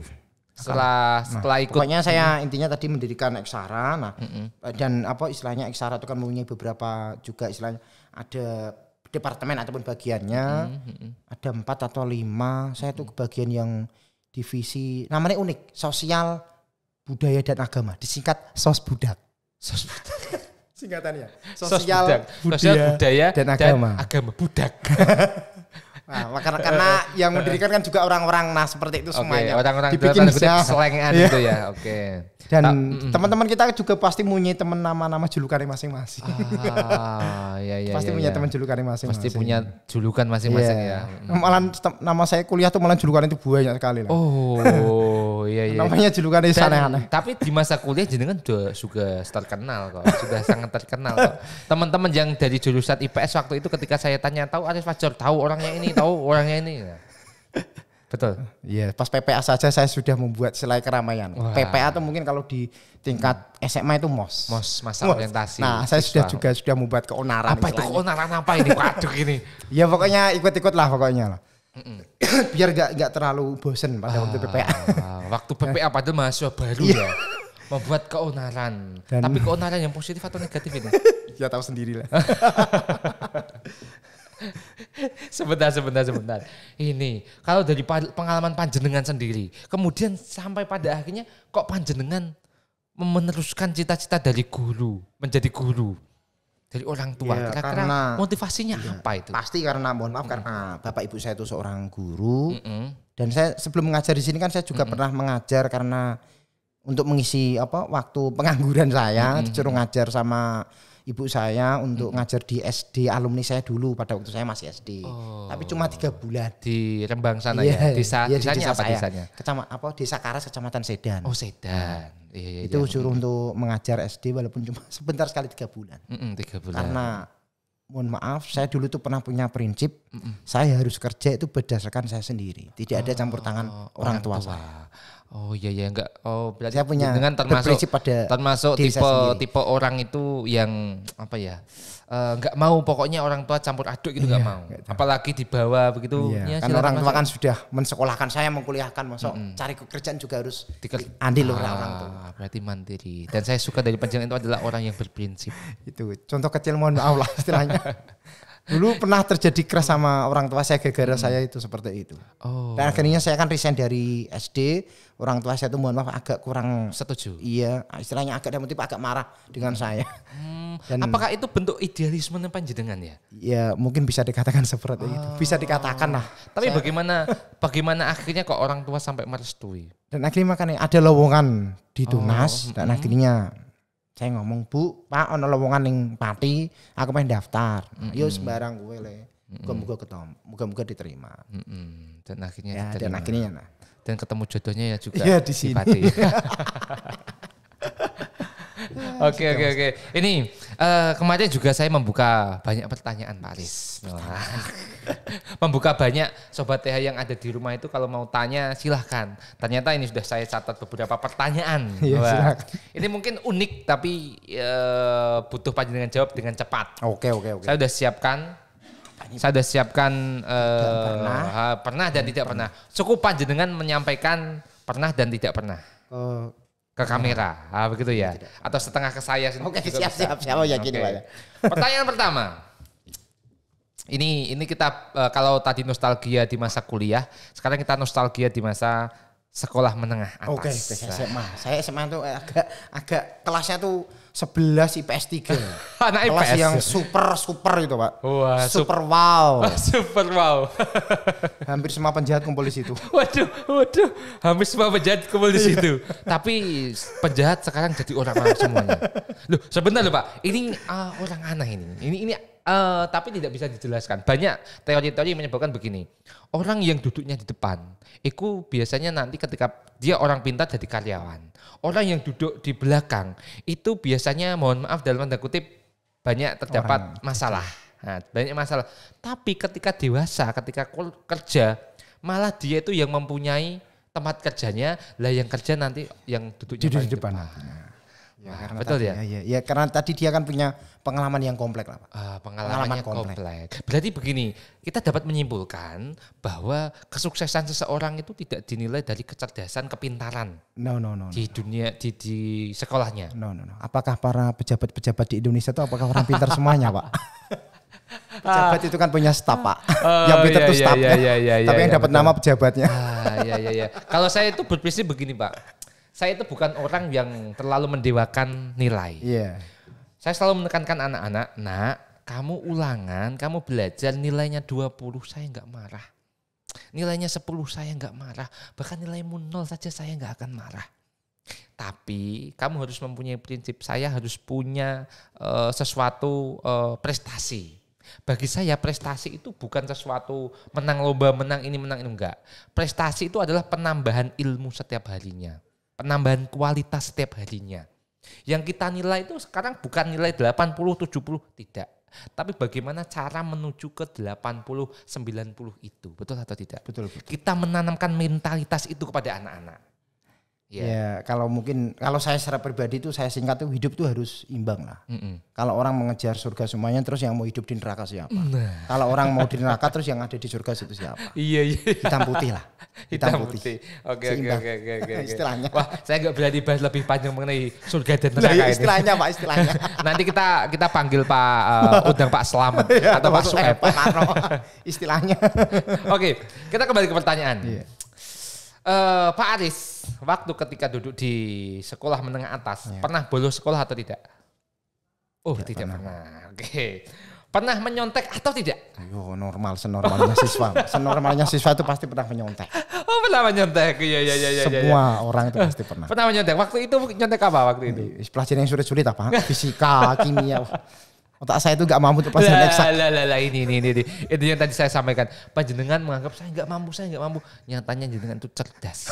[SPEAKER 2] Setelah ikut.
[SPEAKER 1] Pokoknya saya intinya tadi mendirikan Eksara. Nah, dan apa istilahnya Eksara itu kan mempunyai beberapa juga istilahnya ada departemen ataupun bagiannya. Ada 4 atau 5. Saya tuh bagian yang divisi namanya unik, sosial, budaya dan agama. Disingkat Sosbudak. Singkatannya sosial budaya dan agama budak. Nah, karena yang mendirikan kan juga orang-orang seperti itu semuanya.
[SPEAKER 2] Orang-orang
[SPEAKER 1] dibikin
[SPEAKER 2] selengean gitu ya.
[SPEAKER 1] Dan teman-teman kita juga pasti punya teman nama julukannya masing-masing.
[SPEAKER 2] Iya.
[SPEAKER 1] Pasti punya teman julukannya masing-masing.
[SPEAKER 2] Pasti punya julukan masing-masing ya.
[SPEAKER 1] Malah nama saya kuliah tuh malah julukan itu banyak sekali lah.
[SPEAKER 2] Oh, iya.
[SPEAKER 1] Namanya julukannya aneh-aneh.
[SPEAKER 2] Tapi di masa kuliah jenengan juga terkenal kok. Sudah sangat terkenal kok. Teman-teman yang dari jurusan IPS waktu itu ketika saya tanya tahu Arif Fajar, tahu orangnya ini. Betul.
[SPEAKER 1] Iya, pas PPA saja saya sudah membuat selai keramaian. PPA itu mungkin kalau di tingkat SMA itu MOS
[SPEAKER 2] masa orientasi.
[SPEAKER 1] Nah, saya sudah membuat keonaran.
[SPEAKER 2] Apa itu keonaran apa ini? Waduh ini.
[SPEAKER 1] Ya pokoknya ikut-ikut lah pokoknya lah. Biar enggak terlalu bosen pada waktu PPA.
[SPEAKER 2] Waktu PPA padahal mahasiswa baru ya. Membuat keonaran. Tapi keonaran yang positif atau negatif ini?
[SPEAKER 1] Ya tahu sendiri lah.
[SPEAKER 2] Sebentar. Ini kalau dari pengalaman panjenengan sendiri, kemudian sampai pada akhirnya kok panjenengan meneruskan cita-cita dari guru, menjadi guru dari orang tua.
[SPEAKER 1] Ya,
[SPEAKER 2] Kira-kira motivasinya apa itu?
[SPEAKER 1] Pasti karena mohon maaf karena bapak ibu saya itu seorang guru dan saya sebelum mengajar di sini kan saya juga pernah mengajar karena untuk mengisi waktu pengangguran saya disuruh ngajar sama ibu saya untuk ngajar di SD alumni saya dulu pada waktu saya masih SD. Tapi cuma 3 bulan.
[SPEAKER 2] Di Rembang sana ya? Desanya apa desanya?
[SPEAKER 1] Desa Karas, Kecamatan Sedan.
[SPEAKER 2] Oh Sedan. Iya,
[SPEAKER 1] itu suruh untuk mengajar SD walaupun cuma sebentar sekali 3 bulan.
[SPEAKER 2] 3 bulan.
[SPEAKER 1] Karena mohon maaf saya dulu tuh pernah punya prinsip saya harus kerja itu berdasarkan saya sendiri. Tidak ada campur tangan orang tua saya. Oh iya enggak. Oh berarti saya punya
[SPEAKER 2] dengan termasuk tipe orang itu yang apa ya? Enggak mau pokoknya orang tua campur aduk gitu enggak mau. Gitu. Apalagi dibawa begitu.
[SPEAKER 1] Iya, kan orang tua kan sudah mensekolahkan saya, mengkuliahkan, masuk cari pekerjaan juga harus andil orang tua.
[SPEAKER 2] Berarti mandiri. Dan saya suka dari panjenengan itu adalah orang yang berprinsip.
[SPEAKER 1] Itu contoh kecil mohon maaf lah istilahnya. Dulu pernah terjadi keras sama orang tua saya gara-gara saya itu seperti itu. Dan akhirnya saya kan resign dari SD. Orang tua saya itu mohon maaf agak kurang
[SPEAKER 2] setuju.
[SPEAKER 1] Iya, istilahnya agak demotif, agak marah dengan saya.
[SPEAKER 2] Dan apakah itu bentuk idealisme panjenengan ya?
[SPEAKER 1] Ya mungkin bisa dikatakan seperti itu. Bisa dikatakan lah.
[SPEAKER 2] Tapi bagaimana akhirnya kok orang tua sampai merestui?
[SPEAKER 1] Dan akhirnya makanya ada lowongan di Tunas dan akhirnya saya ngomong, Bu, Pak, ono lowongan ning Pati, aku pengen daftar. Yo sembarang gue le. Moga-moga ketemu, moga-moga diterima.
[SPEAKER 2] Dan akhirnya
[SPEAKER 1] Ya,
[SPEAKER 2] diterima.
[SPEAKER 1] dan akhirnya nah.
[SPEAKER 2] Dan ketemu jodohnya ya juga
[SPEAKER 1] Iya, di sini.
[SPEAKER 2] Pati. Oke. Ini kemarin juga saya membuka banyak pertanyaan Pak Aris. Membuka banyak Sobat TH yang ada di rumah itu kalau mau tanya silahkan. Ternyata ini sudah saya catat beberapa pertanyaan.
[SPEAKER 1] Iya, silakan.
[SPEAKER 2] Ini mungkin unik tapi butuh panjenengan jawab dengan cepat.
[SPEAKER 1] Oke.
[SPEAKER 2] Saya sudah siapkan pernah dan tidak pernah. Cukup panjenengan menyampaikan pernah dan tidak pernah. Ke kamera, begitu ya? Atau setengah ke saya.
[SPEAKER 1] Oke, siap. Oh, yakin Pak.
[SPEAKER 2] Pertanyaan pertama. Ini kita kalau tadi nostalgia di masa kuliah, sekarang kita nostalgia di masa sekolah menengah atas.
[SPEAKER 1] Oke, SMA. Saya SMA tuh agak kelasnya tuh 11 IPS 3.
[SPEAKER 2] Anak
[SPEAKER 1] Kelas
[SPEAKER 2] IPS.
[SPEAKER 1] yang super itu, Pak.
[SPEAKER 2] Wah,
[SPEAKER 1] super wow.
[SPEAKER 2] Super wow.
[SPEAKER 1] Hampir semua penjahat kumpul di situ.
[SPEAKER 2] Waduh. Hampir semua penjahat kumpul di situ. Tapi penjahat sekarang jadi orang aneh semuanya. Loh, sebentar loh Pak. Ini orang aneh ini. Ini tapi tidak bisa dijelaskan. Banyak teori-teori yang menyebabkan begini. Orang yang duduknya di depan, itu biasanya nanti ketika dia orang pintar jadi karyawan. Orang yang duduk di belakang, itu biasanya mohon maaf dalam tanda kutip banyak terdapat masalah. Nah, banyak masalah. Tapi ketika dewasa, ketika kerja, malah dia itu yang mempunyai tempat kerjanya, lah yang kerja nanti yang duduknya
[SPEAKER 1] Di
[SPEAKER 2] paling
[SPEAKER 1] depan.
[SPEAKER 2] Ya,
[SPEAKER 1] karena
[SPEAKER 2] betul
[SPEAKER 1] tadi,
[SPEAKER 2] ya?
[SPEAKER 1] Ya, karena tadi dia kan punya pengalaman yang kompleks lah, Pak.
[SPEAKER 2] Pengalamannya kompleks. Berarti begini, kita dapat menyimpulkan bahwa kesuksesan seseorang itu tidak dinilai dari kecerdasan, kepintaran
[SPEAKER 1] No.
[SPEAKER 2] di dunia di sekolahnya.
[SPEAKER 1] No. Apakah para pejabat-pejabat di Indonesia itu apakah orang pintar semuanya, Pak? Pejabat itu kan punya staf, Pak. Yang pintar itu stafnya. Tapi yang dapat nama pejabatnya.
[SPEAKER 2] Iya. Kalau saya itu berprinsip begini, Pak. Saya itu bukan orang yang terlalu mendewakan nilai.
[SPEAKER 1] Iya.
[SPEAKER 2] Saya selalu menekankan anak-anak, nak, kamu ulangan, kamu belajar nilainya 20, saya enggak marah. Nilainya 10, saya enggak marah. Bahkan nilaimu 0 saja saya enggak akan marah. Tapi kamu harus mempunyai prinsip, saya harus punya sesuatu prestasi. Bagi saya prestasi itu bukan sesuatu menang lomba, menang ini, enggak. Prestasi itu adalah penambahan ilmu setiap harinya. Penambahan kualitas setiap harinya. Yang kita nilai itu sekarang bukan nilai 80, 70, tidak. Tapi bagaimana cara menuju ke 80, 90 itu. Betul atau tidak?
[SPEAKER 1] Betul.
[SPEAKER 2] Kita menanamkan mentalitas itu kepada anak-anak.
[SPEAKER 1] Ya, kalau saya secara pribadi itu saya singkat tuh hidup tuh harus imbang lah. Kalau orang mengejar surga semuanya terus yang mau hidup di neraka siapa? Kalau orang mau di neraka terus yang ada di surga itu siapa?
[SPEAKER 2] Iya.
[SPEAKER 1] Hitam putih lah. Hitam putih.
[SPEAKER 2] Oke.
[SPEAKER 1] Istilahnya.
[SPEAKER 2] Wah, saya nggak berani bahas lebih panjang mengenai surga dan neraka ini.
[SPEAKER 1] Istilahnya Pak, istilahnya.
[SPEAKER 2] Nanti kita panggil undang Pak Selamat atau Pak Sueb.
[SPEAKER 1] Istilahnya.
[SPEAKER 2] Oke, kita kembali ke pertanyaan. Pak Aris, waktu ketika duduk di sekolah menengah atas, pernah bolos sekolah atau tidak? Oh, tidak pernah. Oke. Pernah menyontek atau tidak?
[SPEAKER 1] Yo, senormalnya siswa. Senormalnya siswa itu pasti pernah menyontek.
[SPEAKER 2] Oh, pernah menyontek. Iya.
[SPEAKER 1] Semua orang itu pasti pernah.
[SPEAKER 2] Pernah menyontek. Waktu itu nyontek apa waktu itu?
[SPEAKER 1] Pelajaran yang sulit-sulit apa? Fisika, kimia. Otak saya itu gak mampu untuk pelajaran eksak.
[SPEAKER 2] Ini. Itu yang tadi saya sampaikan. Panjenengan menganggap saya gak mampu. Nyatanya jenengan itu cerdas.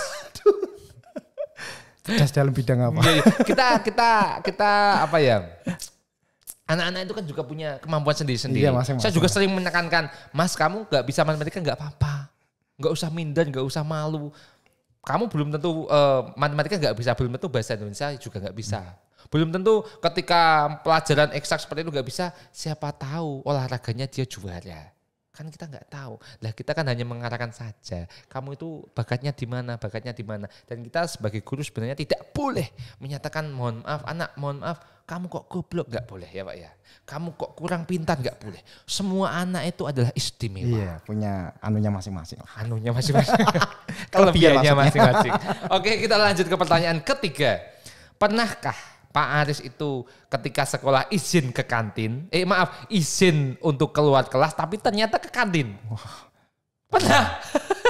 [SPEAKER 1] Cerdas dalam bidang apa?
[SPEAKER 2] Kita apa ya? Anak-anak itu kan juga punya kemampuan sendiri-sendiri.
[SPEAKER 1] Iya, masing-masing.
[SPEAKER 2] Saya juga sering menekankan, Mas kamu gak bisa matematika gak apa-apa. Gak usah minder, gak usah malu. Kamu belum tentu matematika gak bisa, belum tentu bahasa Indonesia juga gak bisa. Belum tentu ketika pelajaran eksak seperti itu gak bisa, siapa tahu olahraganya dia juara. Kan kita nggak tahu. Lah kita kan hanya mengarahkan saja. Kamu itu bakatnya di mana. Dan kita sebagai guru sebenarnya tidak boleh menyatakan mohon maaf anak, mohon maaf kamu kok goblok, nggak boleh ya Pak ya. Kamu kok kurang pintar, nggak boleh. Semua anak itu adalah istimewa.
[SPEAKER 1] Iya, punya anunya masing-masing.
[SPEAKER 2] Kelebihannya masing-masing. Oke, kita lanjut ke pertanyaan ketiga. Pernahkah Pak Aris itu ketika sekolah izin ke kantin, izin untuk keluar kelas tapi ternyata ke kantin? Pernah?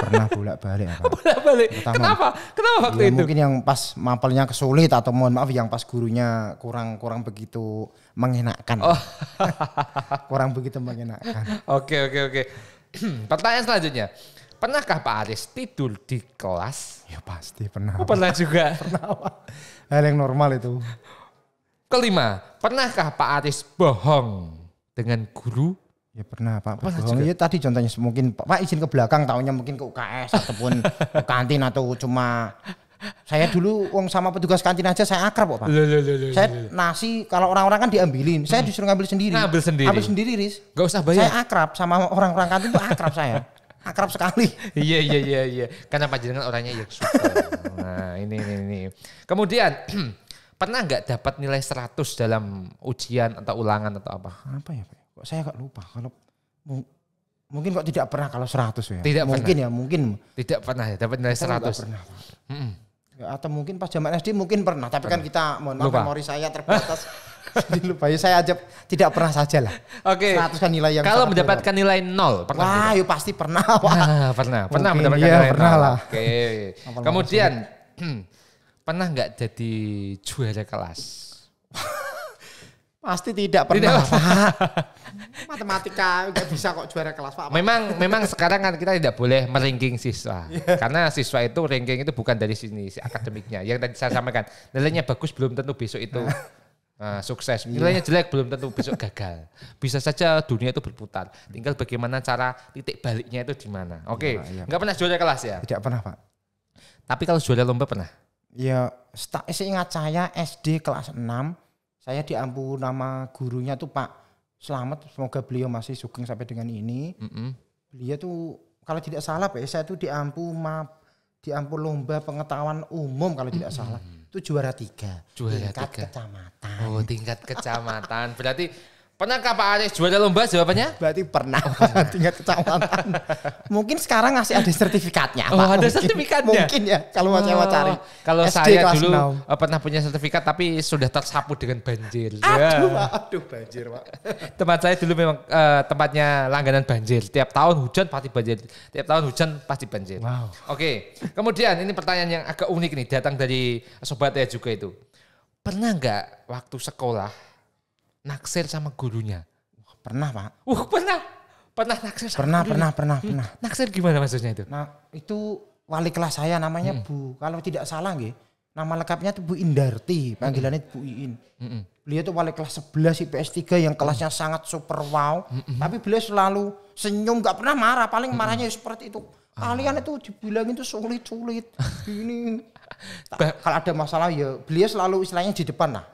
[SPEAKER 1] Pernah bolak-balik apa?
[SPEAKER 2] Bolak-balik.
[SPEAKER 1] Pertama.
[SPEAKER 2] Kenapa? Kenapa waktu
[SPEAKER 1] Ya,
[SPEAKER 2] itu?
[SPEAKER 1] mungkin yang pas mapelnya kesulit atau mohon maaf yang pas gurunya kurang begitu mengenakkan.
[SPEAKER 2] Oh.
[SPEAKER 1] Kurang begitu mengenakkan.
[SPEAKER 2] Oke. Pertanyaan selanjutnya. Pernahkah Pak Aris tidur di kelas?
[SPEAKER 1] Ya pasti pernah.
[SPEAKER 2] Oh, pernah juga.
[SPEAKER 1] Hal yang normal itu.
[SPEAKER 2] Kelima, pernahkah Pak Aris bohong dengan guru?
[SPEAKER 1] Ya pernah Pak.
[SPEAKER 2] Pernah
[SPEAKER 1] Bohong.
[SPEAKER 2] juga?
[SPEAKER 1] Ya tadi contohnya mungkin Pak izin ke belakang tahunya mungkin ke UKS ataupun ke kantin atau cuma saya dulu sama petugas kantin aja saya akrab kok Pak. Saya nasi kalau orang-orang kan diambilin, saya disuruh ngambil sendiri.
[SPEAKER 2] Ngambil sendiri?
[SPEAKER 1] Ambil sendiri, Riz.
[SPEAKER 2] Gak usah
[SPEAKER 1] Saya
[SPEAKER 2] bayar.
[SPEAKER 1] akrab sama orang-orang kantin itu akrab saya. Akrab sekali.
[SPEAKER 2] Iya. Karena panjenengan orangnya yang suka. Nah ini. Kemudian, pernah nggak dapat nilai 100 dalam ujian atau ulangan atau apa?
[SPEAKER 1] Apa ya Pak? Kok saya gak lupa. Kalau mungkin kok tidak pernah kalau 100 ya.
[SPEAKER 2] Tidak
[SPEAKER 1] mungkin
[SPEAKER 2] pernah.
[SPEAKER 1] ya, mungkin.
[SPEAKER 2] Tidak pernah ya, dapat nilai 100.
[SPEAKER 1] Tidak pernah, Pak.
[SPEAKER 2] Mm-mm.
[SPEAKER 1] Ya, atau mungkin pas zaman SD mungkin pernah, tapi kan kita mohon maaf
[SPEAKER 2] Lupa.
[SPEAKER 1] memori saya terbatas. Jadi lupa ya saya aja tidak pernah saja lah.
[SPEAKER 2] Oke.
[SPEAKER 1] 100 kan nilai yang
[SPEAKER 2] Kalau
[SPEAKER 1] sangat
[SPEAKER 2] mendapatkan nilai 0, pernah
[SPEAKER 1] wah,
[SPEAKER 2] tidak?
[SPEAKER 1] yuk pasti pernah, Pak.
[SPEAKER 2] Pernah
[SPEAKER 1] Mungkin,
[SPEAKER 2] mendapatkan
[SPEAKER 1] iya,
[SPEAKER 2] nilai
[SPEAKER 1] pernah
[SPEAKER 2] 0.
[SPEAKER 1] lah.
[SPEAKER 2] Oke. Kemudian, pernah nggak jadi juara kelas?
[SPEAKER 1] Pasti tidak pernah, Pak. Matematika nggak bisa kok juara kelas, Pak.
[SPEAKER 2] Memang sekarang kan kita tidak boleh meranking siswa. Karena siswa itu ranking itu bukan dari sini akademiknya. Yang tadi saya sampaikan, nilainya bagus belum tentu besok itu sukses. Nilainya jelek belum tentu besok gagal. Bisa saja dunia itu berputar. Tinggal bagaimana cara titik baliknya itu di mana. Oke, nggak pernah juara kelas ya?
[SPEAKER 1] Tidak pernah, Pak.
[SPEAKER 2] Tapi kalau juara lomba pernah?
[SPEAKER 1] Ya, seingat saya SD kelas 6, saya diampu nama gurunya tuh Pak Selamat, semoga beliau masih sugeng sampai dengan ini. Beliau tuh kalau tidak salah Pak, saya tuh diampu lomba pengetahuan umum kalau tidak salah. Itu juara 3.
[SPEAKER 2] Juara
[SPEAKER 1] tingkat
[SPEAKER 2] 3.
[SPEAKER 1] kecamatan.
[SPEAKER 2] Oh, tingkat kecamatan. Berarti pernahkah Pak Aris juara lomba jawabannya?
[SPEAKER 1] Berarti pernah tingkat kecamatan. Mungkin sekarang masih ada sertifikatnya.
[SPEAKER 2] Oh,
[SPEAKER 1] Pak.
[SPEAKER 2] ada sertifikatnya?
[SPEAKER 1] Mungkin ya kalau mau saya cari.
[SPEAKER 2] Kalau
[SPEAKER 1] SD
[SPEAKER 2] saya
[SPEAKER 1] kelas
[SPEAKER 2] dulu
[SPEAKER 1] 6.
[SPEAKER 2] pernah punya sertifikat tapi sudah tersapu dengan banjir.
[SPEAKER 1] Aduh,
[SPEAKER 2] Ya.
[SPEAKER 1] Pak, aduh banjir, Pak.
[SPEAKER 2] Tempat saya dulu memang tempatnya langganan banjir. Tiap tahun hujan pasti banjir. Tiap tahun hujan pasti banjir.
[SPEAKER 1] Wow.
[SPEAKER 2] Oke, kemudian ini pertanyaan yang agak unik nih, datang dari sobat saya juga itu. Pernah nggak waktu sekolah naksir sama gurunya?
[SPEAKER 1] Pernah, Pak.
[SPEAKER 2] Pernah naksir sama gurunya?
[SPEAKER 1] Pernah.
[SPEAKER 2] Naksir gimana maksudnya itu?
[SPEAKER 1] Nah, itu wali kelas saya namanya Bu. Kalau tidak salah nggih, nama lengkapnya itu Bu Indarti, panggilannya Bu Iin. Beliau itu wali kelas 11 IPS 3 yang kelasnya sangat super wow. Tapi beliau selalu senyum, nggak pernah marah. Paling marahnya seperti itu. Kalian itu dibilangin itu sulit-sulit. Ini. Kalau ada masalah ya beliau selalu istilahnya di depan lah.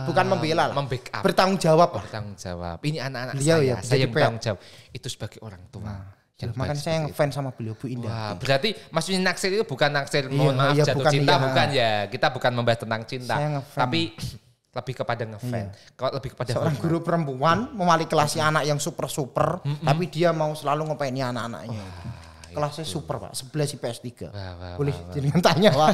[SPEAKER 1] Bukan membela lah.
[SPEAKER 2] Membackup.
[SPEAKER 1] Bertanggung jawab lah.
[SPEAKER 2] Bertanggung jawab. Ini anak-anak
[SPEAKER 1] Beliau
[SPEAKER 2] saya,
[SPEAKER 1] ya,
[SPEAKER 2] saya yang
[SPEAKER 1] jadi
[SPEAKER 2] bertanggung jawab. Itu sebagai orang tua. Yang
[SPEAKER 1] Makanya
[SPEAKER 2] baik
[SPEAKER 1] saya
[SPEAKER 2] seperti
[SPEAKER 1] ngefans sama beliau Bu
[SPEAKER 2] itu.
[SPEAKER 1] Indah.
[SPEAKER 2] Wah, berarti maksudnya naksir itu bukan naksir
[SPEAKER 1] Iya,
[SPEAKER 2] mohon maaf
[SPEAKER 1] iya,
[SPEAKER 2] jatuh
[SPEAKER 1] bukan,
[SPEAKER 2] cinta,
[SPEAKER 1] iya.
[SPEAKER 2] bukan ya. Kita bukan membahas tentang cinta.
[SPEAKER 1] Saya ngefans.
[SPEAKER 2] Tapi lebih kepada ngefans. Kalau lebih kepada
[SPEAKER 1] Seorang
[SPEAKER 2] hormat.
[SPEAKER 1] guru perempuan mewali kelasi anak yang super, tapi dia mau selalu ngepeni anak-anaknya. Kelasnya super, Pak. 11 IPS 3.
[SPEAKER 2] Wah,
[SPEAKER 1] Boleh jenengan tanya, Pak.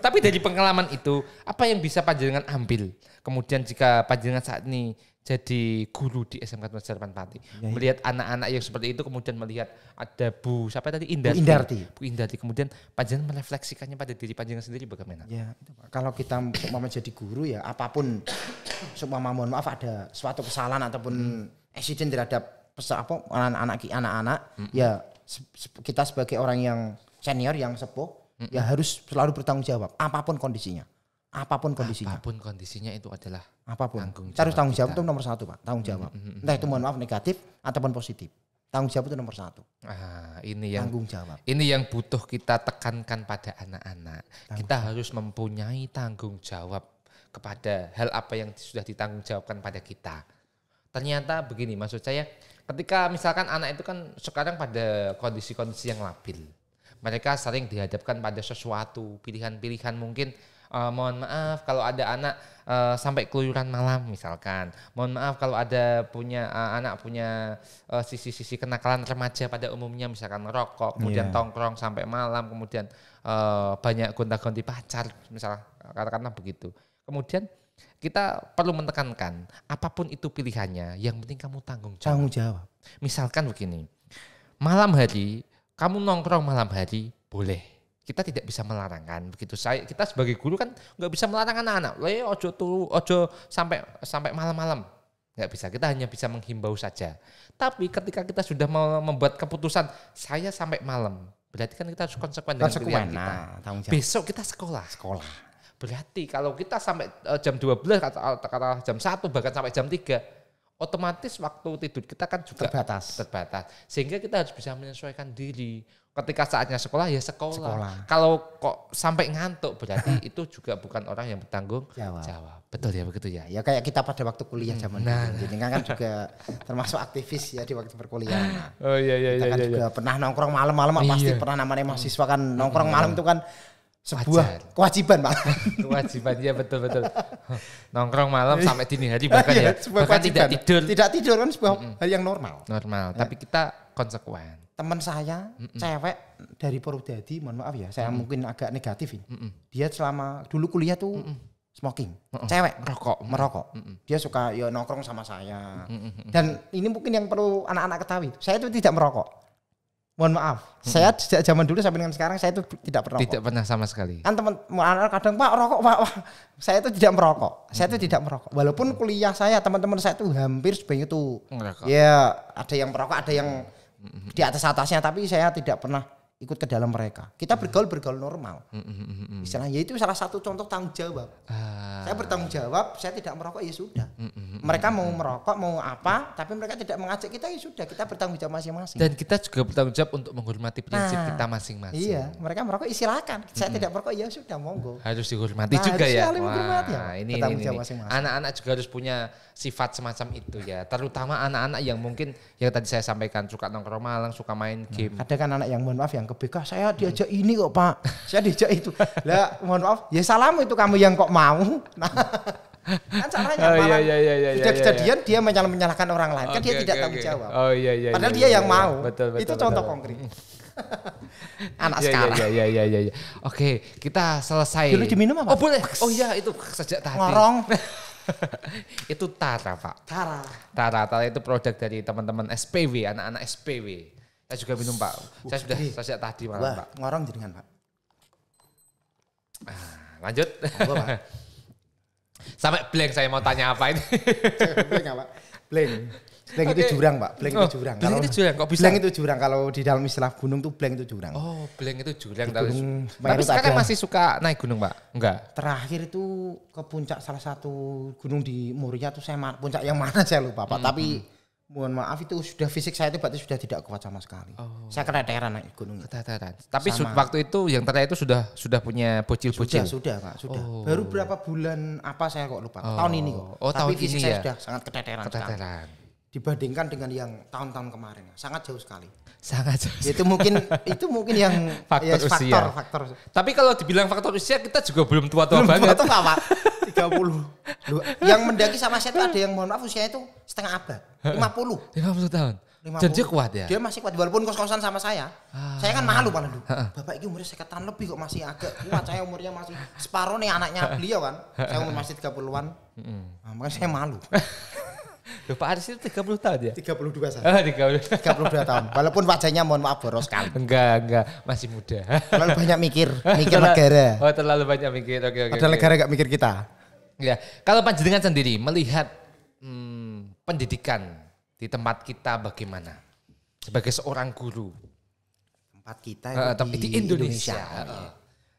[SPEAKER 2] Tapi dari pengalaman itu, apa yang bisa panjenengan ambil? Kemudian jika panjenengan saat ini jadi guru di SMK Harapan Pati, melihat anak-anak yang seperti itu, kemudian melihat ada Bu siapa tadi Indarti. Bu Indarti, kemudian panjenengan merefleksikannya pada diri panjenengan sendiri bagaimana?
[SPEAKER 1] Ya, itu, Pak. Kalau kita umpama jadi guru ya apapun, seumpama mohon maaf ada suatu kesalahan ataupun insiden terhadap anak-anak, ya kita sebagai orang yang senior yang sepuh ya harus selalu bertanggung jawab apapun kondisinya. Apapun kondisinya
[SPEAKER 2] itu adalah
[SPEAKER 1] apapun.
[SPEAKER 2] tanggung
[SPEAKER 1] Kita harus
[SPEAKER 2] jawab
[SPEAKER 1] tanggung jawab
[SPEAKER 2] kita.
[SPEAKER 1] itu nomor 1, Pak. Tanggung jawab. Entah itu mohon maaf negatif ataupun positif. Tanggung jawab itu nomor 1. Tanggung jawab.
[SPEAKER 2] Ini yang butuh kita tekankan pada anak-anak. Kita harus mempunyai tanggung jawab kepada hal apa yang sudah ditanggung jawabkan pada kita. Ternyata begini, maksud saya ketika misalkan anak itu kan sekarang pada kondisi-kondisi yang labil. Mereka sering dihadapkan pada sesuatu, pilihan-pilihan mungkin mohon maaf kalau ada anak sampai keluyuran malam misalkan. Mohon maaf kalau ada anak punya sisi-sisi kenakalan remaja pada umumnya misalkan rokok, kemudian tongkrong sampai malam, kemudian banyak gonta-ganti pacar misalnya katakanlah begitu. Kemudian kita perlu menekankan apapun itu pilihannya, yang penting kamu tanggung jawab.
[SPEAKER 1] Tanggung jawab.
[SPEAKER 2] Misalkan begini, malam hari kamu nongkrong malam hari boleh. Kita tidak bisa melarang kan begitu. Kita sebagai guru kan nggak bisa melarang anak-anak. Ojo sampai malam-malam. Nggak bisa. Kita hanya bisa menghimbau saja. Tapi ketika kita sudah mau membuat keputusan saya sampai malam, berarti kan kita harus konsekuen dengan pilihan kita. Besok kita sekolah. Berarti kalau kita sampai jam 12 kata jam 1 bahkan sampai jam 3, otomatis waktu tidur kita kan juga terbatas. Sehingga kita harus bisa menyesuaikan diri. Ketika saatnya sekolah ya sekolah. Kalau kok sampai ngantuk berarti itu juga bukan orang yang bertanggung jawab. Betul ya begitu ya.
[SPEAKER 1] Ya kayak kita pada waktu kuliah zaman dulu. Jadi kan juga termasuk aktivis ya di waktu perkuliahan.
[SPEAKER 2] Oh iya.
[SPEAKER 1] Kita kan juga pernah nongkrong malam-malam, pasti pernah namanya mahasiswa kan nongkrong malam itu kan sebuah kewajiban Pak.
[SPEAKER 2] Kewajiban ya betul. Nongkrong malam sampai dini hari bahkan ya. Bahkan tidak
[SPEAKER 1] tidur kan sebuah hal yang normal.
[SPEAKER 2] Tapi kita konsekuen.
[SPEAKER 1] Teman saya cewek dari Purwodadi, mohon maaf ya, saya mungkin agak negatif ini. Dia selama dulu kuliah tuh smoking, cewek merokok. Dia suka ya nongkrong sama saya. Dan ini mungkin yang perlu anak-anak ketahui. Saya itu tidak merokok. Mohon maaf, saya sejak zaman dulu sampai dengan sekarang saya itu tidak pernah.
[SPEAKER 2] Tidak pernah sama sekali.
[SPEAKER 1] Kan teman-teman kadang Pak rokok Pak. Saya itu tidak merokok. Saya itu tidak merokok. Walaupun kuliah saya teman-teman saya itu hampir sebanyak itu. Ya ada yang merokok, ada yang di atasnya, tapi saya tidak pernah ikut ke dalam mereka. Kita bergaul normal. Istilahnya itu salah satu contoh tanggung jawab. Saya bertanggung jawab, saya tidak merokok ya sudah. Mereka mau merokok mau apa, tapi mereka tidak mengajak kita ya sudah. Kita bertanggung jawab masing-masing.
[SPEAKER 2] Dan kita juga bertanggung jawab untuk menghormati prinsip kita masing-masing.
[SPEAKER 1] Iya, mereka merokok ya silakan. Saya tidak merokok ya sudah monggo.
[SPEAKER 2] Harus dihormati juga ya.
[SPEAKER 1] Ini
[SPEAKER 2] anak-anak juga harus punya sifat semacam itu ya. Terutama anak-anak yang mungkin yang tadi saya sampaikan suka nongkrong malam, suka main game.
[SPEAKER 1] Ada kan anak yang mohon maaf yang ke BK, saya diajak ini kok Pak, saya diajak itu. Lah mohon maaf, ya salam itu kamu yang kok mau. Nah, kan caranya sudah kejadian dia menyalahkan orang lain, kan dia tidak tanggung jawab. Padahal dia yang mau. Itu contoh konkret. Anak sekarang.
[SPEAKER 2] Iya. Oke, kita selesai.
[SPEAKER 1] Dulu diminum apa?
[SPEAKER 2] Oh boleh. Oh iya itu sejak tadi.
[SPEAKER 1] Ngorong.
[SPEAKER 2] Itu Tara Pak. Tara itu produk dari teman-teman SPW, anak-anak SPW. Saya juga minum Pak. Saya sudah sejak tadi malam Pak.
[SPEAKER 1] Ngorong jenengan Pak.
[SPEAKER 2] Lanjut.
[SPEAKER 1] Pak.
[SPEAKER 2] Sampai blank saya mau tanya apa ini.
[SPEAKER 1] Blank apa? Blank itu jurang Pak. Blank itu jurang.
[SPEAKER 2] Blank itu jurang kok bisa?
[SPEAKER 1] Blank itu jurang kalau di dalam istilah gunung tuh blank itu jurang.
[SPEAKER 2] Oh, blank itu jurang. Tapi sekarang masih suka naik gunung Pak? Enggak.
[SPEAKER 1] Terakhir itu ke puncak salah satu gunung di Muria tuh saya puncak yang mana saya lupa Pak. Tapi mohon maaf itu sudah fisik saya itu berarti sudah tidak kuat sama sekali. Saya keteteran naik gunung.
[SPEAKER 2] Tapi waktu itu yang terakhir itu sudah punya bocil-bocil.
[SPEAKER 1] Sudah Pak, sudah. Baru berapa bulan apa saya kok lupa. Tahun ini kok. Tapi fisik saya sudah sangat keteteran. Dibandingkan dengan yang tahun-tahun kemarin, sangat jauh sekali.
[SPEAKER 2] Sangat jauh.
[SPEAKER 1] Itu mungkin yang
[SPEAKER 2] faktor. Tapi kalau dibilang faktor usia kita juga belum tua-tua banget.
[SPEAKER 1] Tua Pak. 30. Yang mendaki sama saya itu ada yang mohon maaf usianya itu setengah abad. 50
[SPEAKER 2] tahun. Dan dia kuat ya?
[SPEAKER 1] Dia masih kuat walaupun kos-kosan sama saya. Saya kan malu Pak Landu. Bapak ini umurnya 50 tahun lebih kok masih agak kuat. Saya umurnya masih separuh nih anaknya beliau kan. Saya umur masih 30-an. Nah, makanya saya malu.
[SPEAKER 2] Pak Aris itu 30 tahun ya?
[SPEAKER 1] 32 saya. 32 tahun. Walaupun wajahnya mohon maaf boros sekali.
[SPEAKER 2] Enggak, masih muda.
[SPEAKER 1] Terlalu banyak mikir negara.
[SPEAKER 2] Oh, terlalu banyak mikir. Oke.
[SPEAKER 1] Padahal negara enggak mikir kita.
[SPEAKER 2] Ya, kalau panjenengan sendiri melihat pendidikan di tempat kita bagaimana? Sebagai seorang guru.
[SPEAKER 1] Tempat kita
[SPEAKER 2] di Indonesia.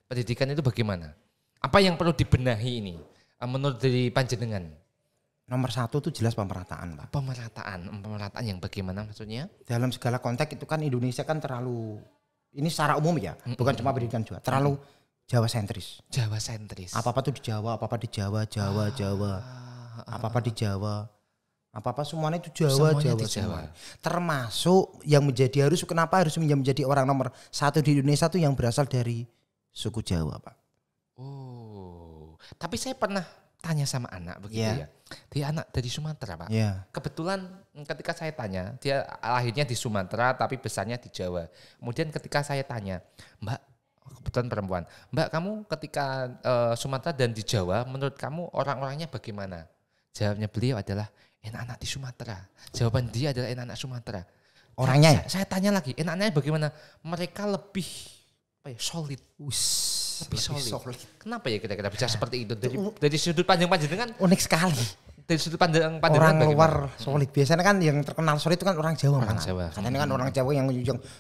[SPEAKER 2] Pendidikan itu bagaimana? Apa yang perlu dibenahi ini? Menurut dari panjenengan?
[SPEAKER 1] Nomor satu itu jelas pemerataan Pak.
[SPEAKER 2] Pemerataan yang bagaimana maksudnya?
[SPEAKER 1] Dalam segala konteks itu kan Indonesia kan terlalu, ini secara umum ya, bukan cuma pendidikan juga, terlalu Jawa sentris. Apa-apa tuh di Jawa, apa-apa di Jawa. Apa-apa di Jawa. Apa-apa semuanya itu Jawa. Termasuk yang kenapa harus menjadi orang nomor satu di Indonesia tuh yang berasal dari suku Jawa Pak.
[SPEAKER 2] Oh, tapi saya pernah tanya sama anak begitu ya. Dia anak dari Sumatera Pak. Kebetulan ketika saya tanya, dia lahirnya di Sumatera tapi besarnya di Jawa. Kemudian ketika saya tanya, Mbak, kebetulan perempuan, Mbak kamu ketika Sumatera dan di Jawa, menurut kamu orang-orangnya bagaimana? Jawabnya beliau adalah enak-enak di Sumatera. Jawaban dia adalah enak-enak Sumatera.
[SPEAKER 1] orangnya.
[SPEAKER 2] Saya tanya lagi, enaknya bagaimana mereka lebih solid. Lebih solid. Kenapa ya kira-kira bisa seperti itu? Dari sudut pandang panjenengan
[SPEAKER 1] Unik sekali.
[SPEAKER 2] Dari sudut pandang
[SPEAKER 1] Orang
[SPEAKER 2] bagaimana?
[SPEAKER 1] luar solid. Biasanya kan yang terkenal solid itu kan orang Jawa.
[SPEAKER 2] Jawa.
[SPEAKER 1] Katanya kan orang Jawa yang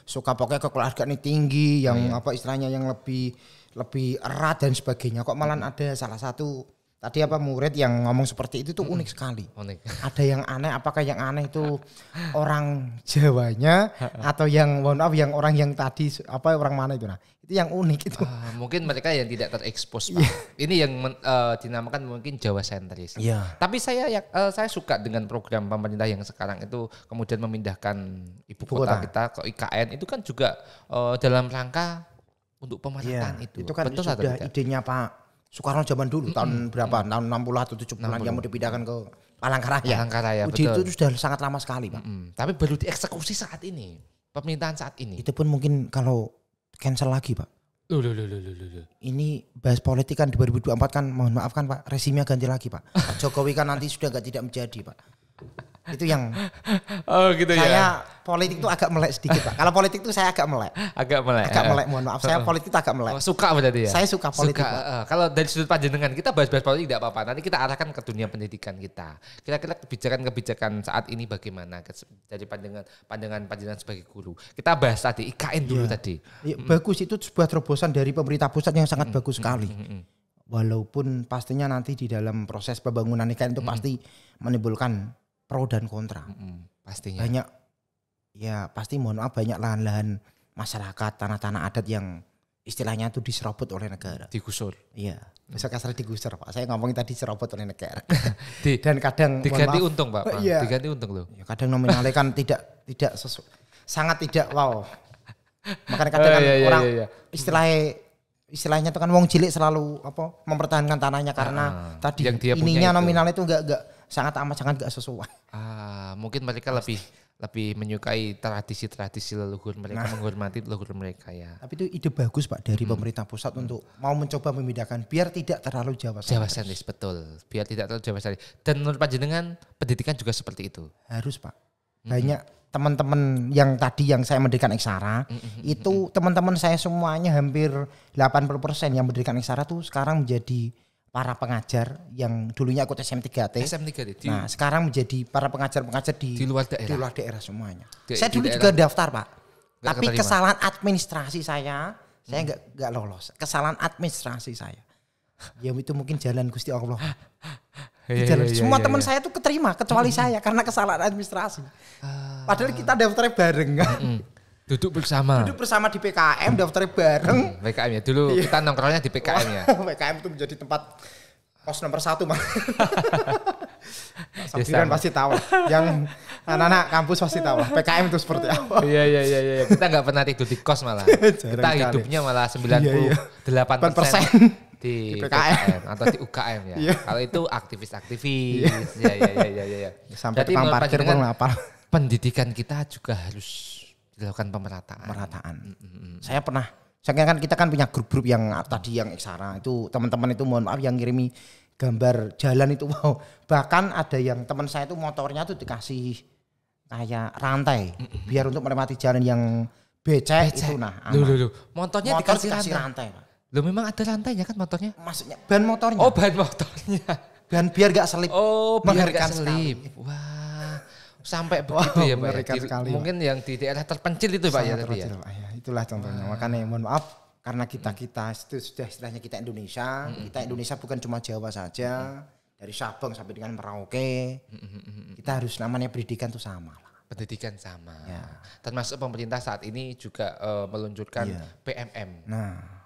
[SPEAKER 1] suka pokoknya kekeluargaan tinggi, yang apa istilahnya yang lebih erat dan sebagainya. Kok malah ada salah satu tadi murid yang ngomong seperti itu tuh unik sekali.
[SPEAKER 2] Unik.
[SPEAKER 1] Ada yang aneh, apakah yang aneh itu orang Jawanya atau yang yang orang yang tadi orang mana itu? Nah, itu yang unik itu.
[SPEAKER 2] Mungkin mereka yang tidak terekspos, Pak. Ini yang dinamakan mungkin Jawa sentris. Tapi saya suka dengan program pemerintah yang sekarang itu kemudian memindahkan ibu kota kita ke IKN itu kan juga dalam rangka untuk pemerataan itu.
[SPEAKER 1] Itu kan betul sudah idenya Pak Soekarno zaman dulu tahun berapa? Tahun 60 atau 70-an yang mau dipindahkan ke Palangkaraya.
[SPEAKER 2] Palangkaraya, betul.
[SPEAKER 1] Itu sudah sangat lama sekali, Pak.
[SPEAKER 2] Tapi baru dieksekusi saat ini. Pemerintahan saat ini.
[SPEAKER 1] Itu pun mungkin kalau cancel lagi, Pak.
[SPEAKER 2] Loh.
[SPEAKER 1] Ini bahas politik kan 2024 kan, mohon maaf kan Pak, rezimnya ganti lagi, Pak. Pak Jokowi kan nanti sudah tidak menjadi, Pak. Itu yang
[SPEAKER 2] gitu
[SPEAKER 1] saya politik itu agak melek sedikit, Pak. Kalau politik itu saya agak melek. Agak melek, mohon maaf. Saya politik itu agak melek.
[SPEAKER 2] Suka berarti ya?
[SPEAKER 1] Saya suka politik, Pak.
[SPEAKER 2] Kalau dari sudut panjenengan kita bahas-bahas politik tidak apa-apa. Nanti kita arahkan ke dunia pendidikan kita. Kira-kira kebijakan saat ini bagaimana dari pandangan panjenengan sebagai guru. Kita bahas tadi IKN dulu tadi.
[SPEAKER 1] Ya, bagus, itu sebuah terobosan dari pemerintah pusat yang sangat bagus sekali. Walaupun pastinya nanti di dalam proses pembangunan IKN itu pasti menimbulkan pro dan kontra.
[SPEAKER 2] Pastinya.
[SPEAKER 1] Pasti mohon maaf banyak lahan-lahan masyarakat, tanah-tanah adat yang istilahnya itu diserobot oleh negara.
[SPEAKER 2] Digusur.
[SPEAKER 1] Iya. Bisa kasar digusur, Pak. Saya ngomongin tadi diserobot oleh negara. Dan kadang
[SPEAKER 2] diganti untung, Pak.
[SPEAKER 1] Iya.
[SPEAKER 2] Diganti untung loh.
[SPEAKER 1] Ya, kadang nominalnya kan tidak sangat tidak wow. Makanya kadang orang istilahnya itu kan wong cilik selalu mempertahankan tanahnya karena tadi yang dia ininya nominalnya itu enggak sangat enggak sesuai.
[SPEAKER 2] Mungkin mereka lebih menyukai tradisi leluhur mereka, menghormati leluhur mereka ya.
[SPEAKER 1] Tapi itu ide bagus Pak dari pemerintah pusat untuk mau mencoba memindahkan biar tidak terlalu Jawa
[SPEAKER 2] sentris, betul. Biar tidak terlalu Jawa sentris. Dan menurut panjenengan pendidikan juga seperti itu.
[SPEAKER 1] Harus Pak. Banyak teman-teman yang tadi yang saya mendirikan Eksara, itu teman-teman saya semuanya hampir 80% yang mendirikan Eksara tuh sekarang menjadi para pengajar yang dulunya ikut SM3T. Nah, sekarang menjadi para pengajar-pengajar di luar daerah semuanya. Saya dulu juga daftar, Pak. Tapi kesalahan administrasi saya enggak lolos. Kesalahan administrasi saya. Ya itu mungkin jalan Gusti Allah. Semua teman saya tuh keterima kecuali saya karena kesalahan administrasi. Padahal kita daftarnya bareng kan.
[SPEAKER 2] Duduk bersama
[SPEAKER 1] di PKM, daftarnya bareng.
[SPEAKER 2] PKM ya, dulu kita nongkrongnya di PKM ya.
[SPEAKER 1] PKM itu menjadi tempat pos nomor 1 Mas. Sambilan pasti tahu. Yang anak-anak kampus pasti tahu. PKM itu seperti apa.
[SPEAKER 2] Iya. Kita nggak pernah tidur di kos malah. Kita hidupnya malah 98% di PKM atau di UKM ya. Kalau itu aktivis. Iya.
[SPEAKER 1] Sampai tukang parkir pun ngapal.
[SPEAKER 2] Pendidikan kita juga harus dilakukan pemerataan.
[SPEAKER 1] Saya kan kita kan punya grup-grup yang tadi yang Eksara itu teman-teman itu mohon maaf yang ngirimi gambar jalan itu wow. Bahkan ada yang teman saya itu motornya tuh dikasih kayak rantai biar untuk melewati jalan yang becek. Itu
[SPEAKER 2] Loh. Motornya dikasih
[SPEAKER 1] rantai, Pak.
[SPEAKER 2] Loh memang ada rantainya kan motornya?
[SPEAKER 1] Maksudnya ban motornya.
[SPEAKER 2] Oh, ban motornya.
[SPEAKER 1] Dan biar gak selip.
[SPEAKER 2] Oh, biar gak selip. Wah. Sampai begitu ya Pak ya. Mungkin yang di daerah terpencil itu Pak ya tadi ya.
[SPEAKER 1] Itulah contohnya. Makanya mohon maaf karena kita itu sudah istilahnya kita Indonesia. Kita Indonesia bukan cuma Jawa saja. Dari Sabang sampai dengan Merauke. Kita harus namanya pendidikan itu sama lah.
[SPEAKER 2] Pendidikan sama. Ya. Termasuk pemerintah saat ini juga meluncurkan PMM.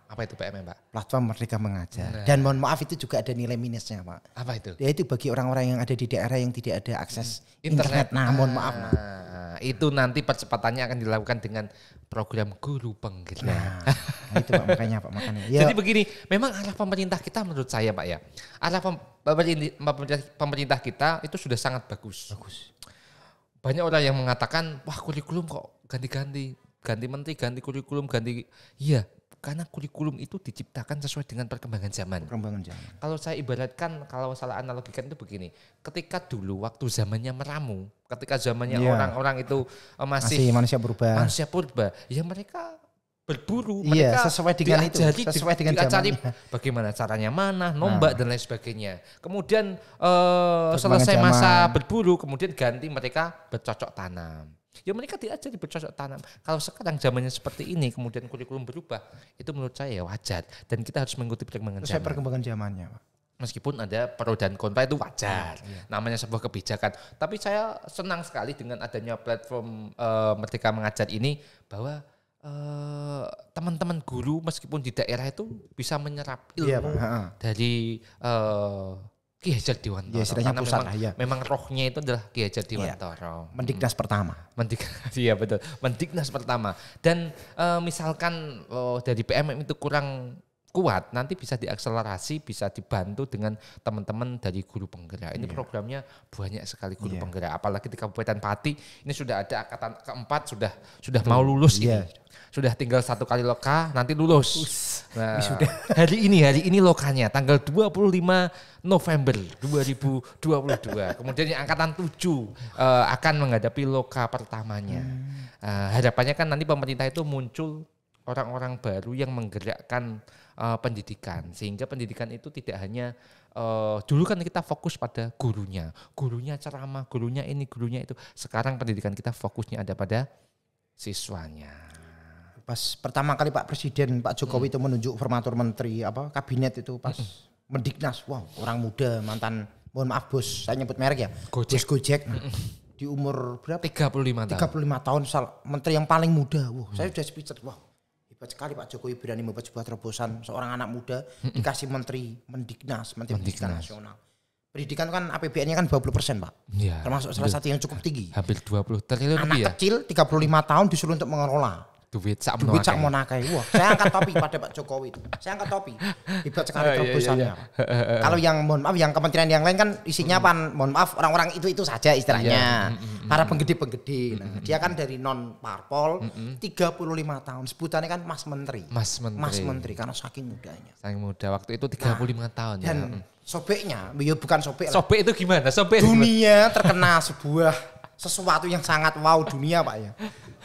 [SPEAKER 2] Apa itu PMM, Pak?
[SPEAKER 1] Platform Merdeka Mengajar. Dan mohon maaf itu juga ada nilai minusnya, Pak.
[SPEAKER 2] Apa itu?
[SPEAKER 1] Yaitu bagi orang-orang yang ada di daerah yang tidak ada akses internet. Nah, mohon maaf.
[SPEAKER 2] Itu nanti percepatannya akan dilakukan dengan program guru penggerak.
[SPEAKER 1] Nah, itu Pak makanya.
[SPEAKER 2] Ya. Jadi begini, memang arah pemerintah kita menurut saya, Pak ya. Arah pemerintah kita itu sudah sangat bagus. Banyak orang yang mengatakan, wah kurikulum kok ganti-ganti. Ganti menteri, ganti kurikulum, ganti. Iya. karena kurikulum itu diciptakan sesuai dengan perkembangan zaman. Kalau saya ibaratkan, kalau salah analogikan itu begini, ketika dulu waktu zamannya meramu, ketika zamannya orang-orang itu masih
[SPEAKER 1] manusia purba,
[SPEAKER 2] ya mereka berburu, mereka
[SPEAKER 1] sesuai dengan itu, sesuai dengan zamannya.
[SPEAKER 2] Bagaimana caranya mana, nombak dan lain sebagainya. Kemudian selesai masa berburu, kemudian ganti mereka bercocok tanam. Ya mereka diajari bercocok tanam. Kalau sekarang zamannya seperti ini, kemudian kurikulum berubah, itu menurut saya wajar. Dan kita harus mengikuti perkembangan
[SPEAKER 1] zamannya, Pak.
[SPEAKER 2] Meskipun ada pro dan kontra itu wajar. Namanya sebuah kebijakan. Tapi saya senang sekali dengan adanya platform Merdeka Mengajar ini, bahwa teman-teman guru meskipun di daerah itu bisa menyerap ilmu dari Ki Hajar Dewantara. Karena memang rohnya itu adalah Ki Hajar Dewantara.
[SPEAKER 1] Mendiknas pertama.
[SPEAKER 2] Iya betul, Mendiknas pertama. Dan misalkan dari PMM itu kurang kuat, nanti bisa diakselerasi, bisa dibantu dengan teman-teman dari guru penggerak. Ini programnya banyak sekali guru penggerak. Apalagi di Kabupaten Pati, ini sudah ada angkatan keempat, sudah mau lulus ini. Sudah tinggal 1 kali loka, nanti lulus. Nah, hari ini lokanya tanggal 25 November 2022. Kemudian yang angkatan 7 akan menghadapi loka pertamanya. Harapannya kan nanti pemerintah itu muncul orang-orang baru yang menggerakkan pendidikan, sehingga pendidikan itu tidak hanya dulu kan kita fokus pada gurunya ceramah, gurunya ini, gurunya itu. Sekarang pendidikan kita fokusnya ada pada siswanya.
[SPEAKER 1] Pas pertama kali Pak Presiden Pak Jokowi itu menunjuk formatur menteri kabinet itu pas Mendiknas, orang muda, mantan, mohon maaf bos, saya nyebut merek ya, Bos Gojek, di umur berapa?
[SPEAKER 2] 35
[SPEAKER 1] tahun, menteri yang paling muda. Saya sudah speechless, hebat sekali Pak Jokowi berani membuat sebuah terobosan, seorang anak muda dikasih menteri Mendiknas, menteri pendidikan nasional. Pendidikan kan APBN-nya kan 20% Pak, termasuk salah satu yang cukup tinggi.
[SPEAKER 2] Hampir 20 triliun
[SPEAKER 1] anak
[SPEAKER 2] ya?
[SPEAKER 1] Kecil 35 tahun disuruh untuk mengelola.
[SPEAKER 2] Duit sak
[SPEAKER 1] monakai. Saya angkat topi pada Pak Jokowi itu. Saya angkat topi. Hebat sekali terobosannya. Kalau yang mohon maaf, yang kementerian yang lain kan isinya mohon maaf orang-orang itu saja istilahnya. Para penggede-penggede. Nah, dia kan dari non parpol, 35 tahun. Sebutannya kan Mas Menteri. Mas Menteri karena saking mudanya.
[SPEAKER 2] Saking muda waktu itu 35 tahun
[SPEAKER 1] dan sobeknya, bukan sobek.
[SPEAKER 2] Sobek itu gimana? Sobek
[SPEAKER 1] dunia terkena sesuatu yang sangat wow dunia Pak ya.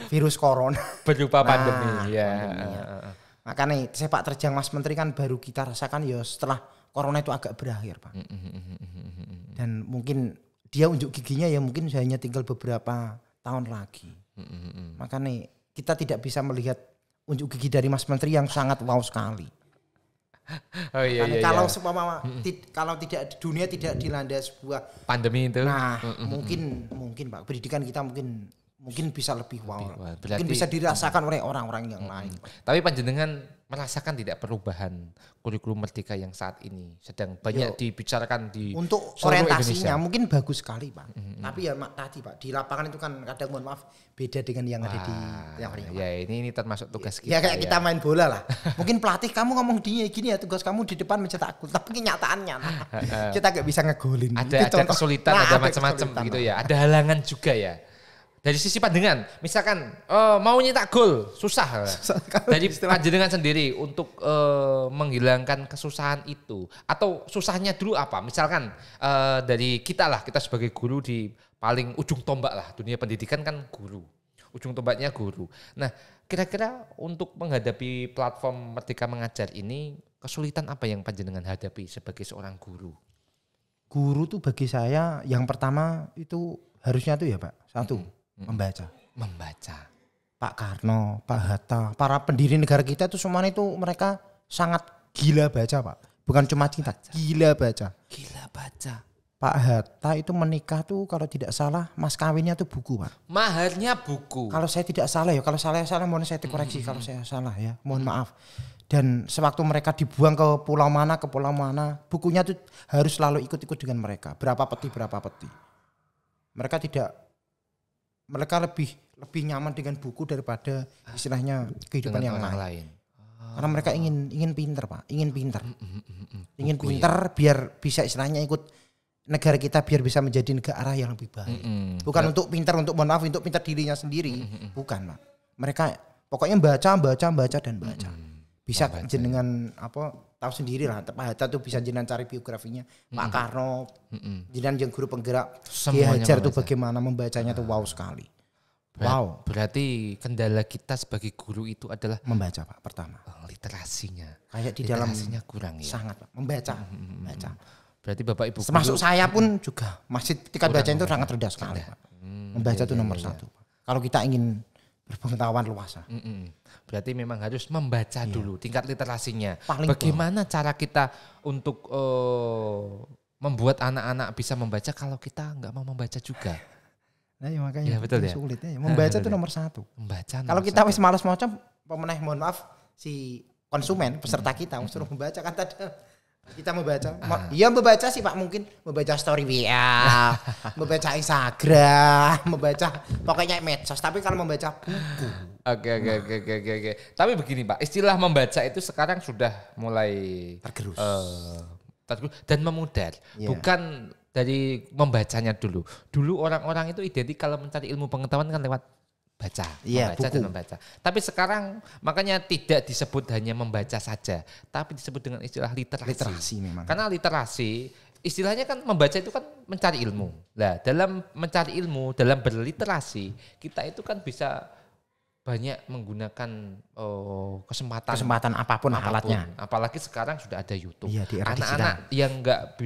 [SPEAKER 1] Virus corona
[SPEAKER 2] berupa pandemi
[SPEAKER 1] makanya sepak terjang Mas Menteri kan baru kita rasakan ya setelah corona itu agak berakhir Pak. Dan mungkin dia unjuk giginya ya mungkin hanya tinggal beberapa tahun lagi. Makanya kita tidak bisa melihat unjuk gigi dari Mas Menteri yang sangat wow sekali. Kalau kalau tidak dunia tidak dilanda sebuah
[SPEAKER 2] pandemi itu,
[SPEAKER 1] mungkin Pak pendidikan kita mungkin bisa lebih wow. Mungkin bisa dirasakan oleh orang-orang yang lain.
[SPEAKER 2] Tapi panjenengan merasakan tidak perubahan kurikulum Merdeka yang saat ini sedang banyak dibicarakan di
[SPEAKER 1] untuk orientasinya Indonesia. Mungkin bagus sekali Pak. Tapi ya tadi Pak di lapangan itu kan kadang mohon maaf beda dengan yang ada di yang lain.
[SPEAKER 2] Ya ini termasuk tugas kita.
[SPEAKER 1] Ya kayak kita main bola lah. Mungkin pelatih kamu ngomong gini ya tugas kamu di depan mencetak gol. Tapi kenyataannya kita gak bisa ngegolin.
[SPEAKER 2] Ada kesulitan, ada macam-macam gitu ya. Ada halangan juga ya. Dari sisi pandangan, misalkan mau nyetak gol susah. Dari pandangan sendiri untuk menghilangkan kesusahan itu, atau susahnya dulu apa? Misalkan dari kita sebagai guru di paling ujung tombak lah dunia pendidikan kan guru, ujung tombaknya guru. Nah kira-kira untuk menghadapi platform Merdeka Mengajar ini kesulitan apa yang panjenengan hadapi sebagai seorang guru?
[SPEAKER 1] Guru tuh bagi saya yang pertama itu harusnya tuh ya Pak membaca. Pak Karno, Pak Hatta, para pendiri negara kita itu semuanya itu mereka sangat gila baca Pak. Bukan cuma cinta, gila baca. Pak Hatta itu menikah tuh kalau tidak salah mas kawinnya tuh buku Pak.
[SPEAKER 2] Maharnya buku.
[SPEAKER 1] Kalau saya tidak salah ya, kalau salah mohon saya dikoreksi kalau saya salah ya, mohon maaf. Dan sewaktu mereka dibuang ke pulau mana, bukunya tuh harus selalu ikut-ikut dengan mereka. Berapa peti. Mereka lebih nyaman dengan buku daripada istilahnya kehidupan yang lain. Karena mereka ingin pinter Pak, ingin pinter biar bisa istilahnya ikut negara kita biar bisa menjadi negara yang lebih baik. Bukan untuk pinter untuk dirinya sendiri, bukan Pak. Mereka pokoknya baca. Bisa jenengan tahu sendiri lah, Pak Hatta tuh bisa jenengan cari biografinya, Pak Karno, jenengan yang guru penggerak Ki Hajar tuh bagaimana membacanya tuh wow sekali. Wow.
[SPEAKER 2] Berarti kendala kita sebagai guru itu adalah
[SPEAKER 1] membaca Pak pertama.
[SPEAKER 2] Literasinya.
[SPEAKER 1] Kayak di dalam
[SPEAKER 2] kurang ya.
[SPEAKER 1] Sangat Pak, membaca.
[SPEAKER 2] Berarti Bapak Ibu
[SPEAKER 1] termasuk saya pun juga masih tingkat baca itu sangat rendah sekali Pak. Membaca itu nomor satu Pak. Kalau kita ingin berpengetahuan luas.
[SPEAKER 2] Berarti memang harus membaca dulu tingkat literasinya.
[SPEAKER 1] Bagaimana
[SPEAKER 2] cara kita untuk membuat anak-anak bisa membaca kalau kita nggak mau membaca juga?
[SPEAKER 1] Nah ya makanya
[SPEAKER 2] betul ya.
[SPEAKER 1] Sulitnya. Membaca itu nomor satu. Kalau kita wis malas maca, mohon maaf si konsumen peserta kita suruh membaca kan tadi. Kita membaca, iya membaca sih Pak, mungkin membaca story WA, membaca Instagram, membaca pokoknya medsos. Tapi kalau membaca buku,
[SPEAKER 2] Oke. Tapi begini Pak, istilah membaca itu sekarang sudah mulai
[SPEAKER 1] tergerus
[SPEAKER 2] dan memudar. Bukan dari membacanya dulu. Dulu orang-orang itu identik kalau mencari ilmu pengetahuan kan lewat baca, membaca dan membaca. Tapi sekarang makanya tidak disebut hanya membaca saja, tapi disebut dengan istilah literasi.
[SPEAKER 1] Literasi memang.
[SPEAKER 2] Karena literasi istilahnya kan membaca itu kan mencari ilmu. Nah, dalam mencari ilmu, dalam berliterasi, kita itu kan bisa banyak menggunakan kesempatan apapun alatnya. Apalagi sekarang sudah ada YouTube.
[SPEAKER 1] Iya,
[SPEAKER 2] anak-anak yang nggak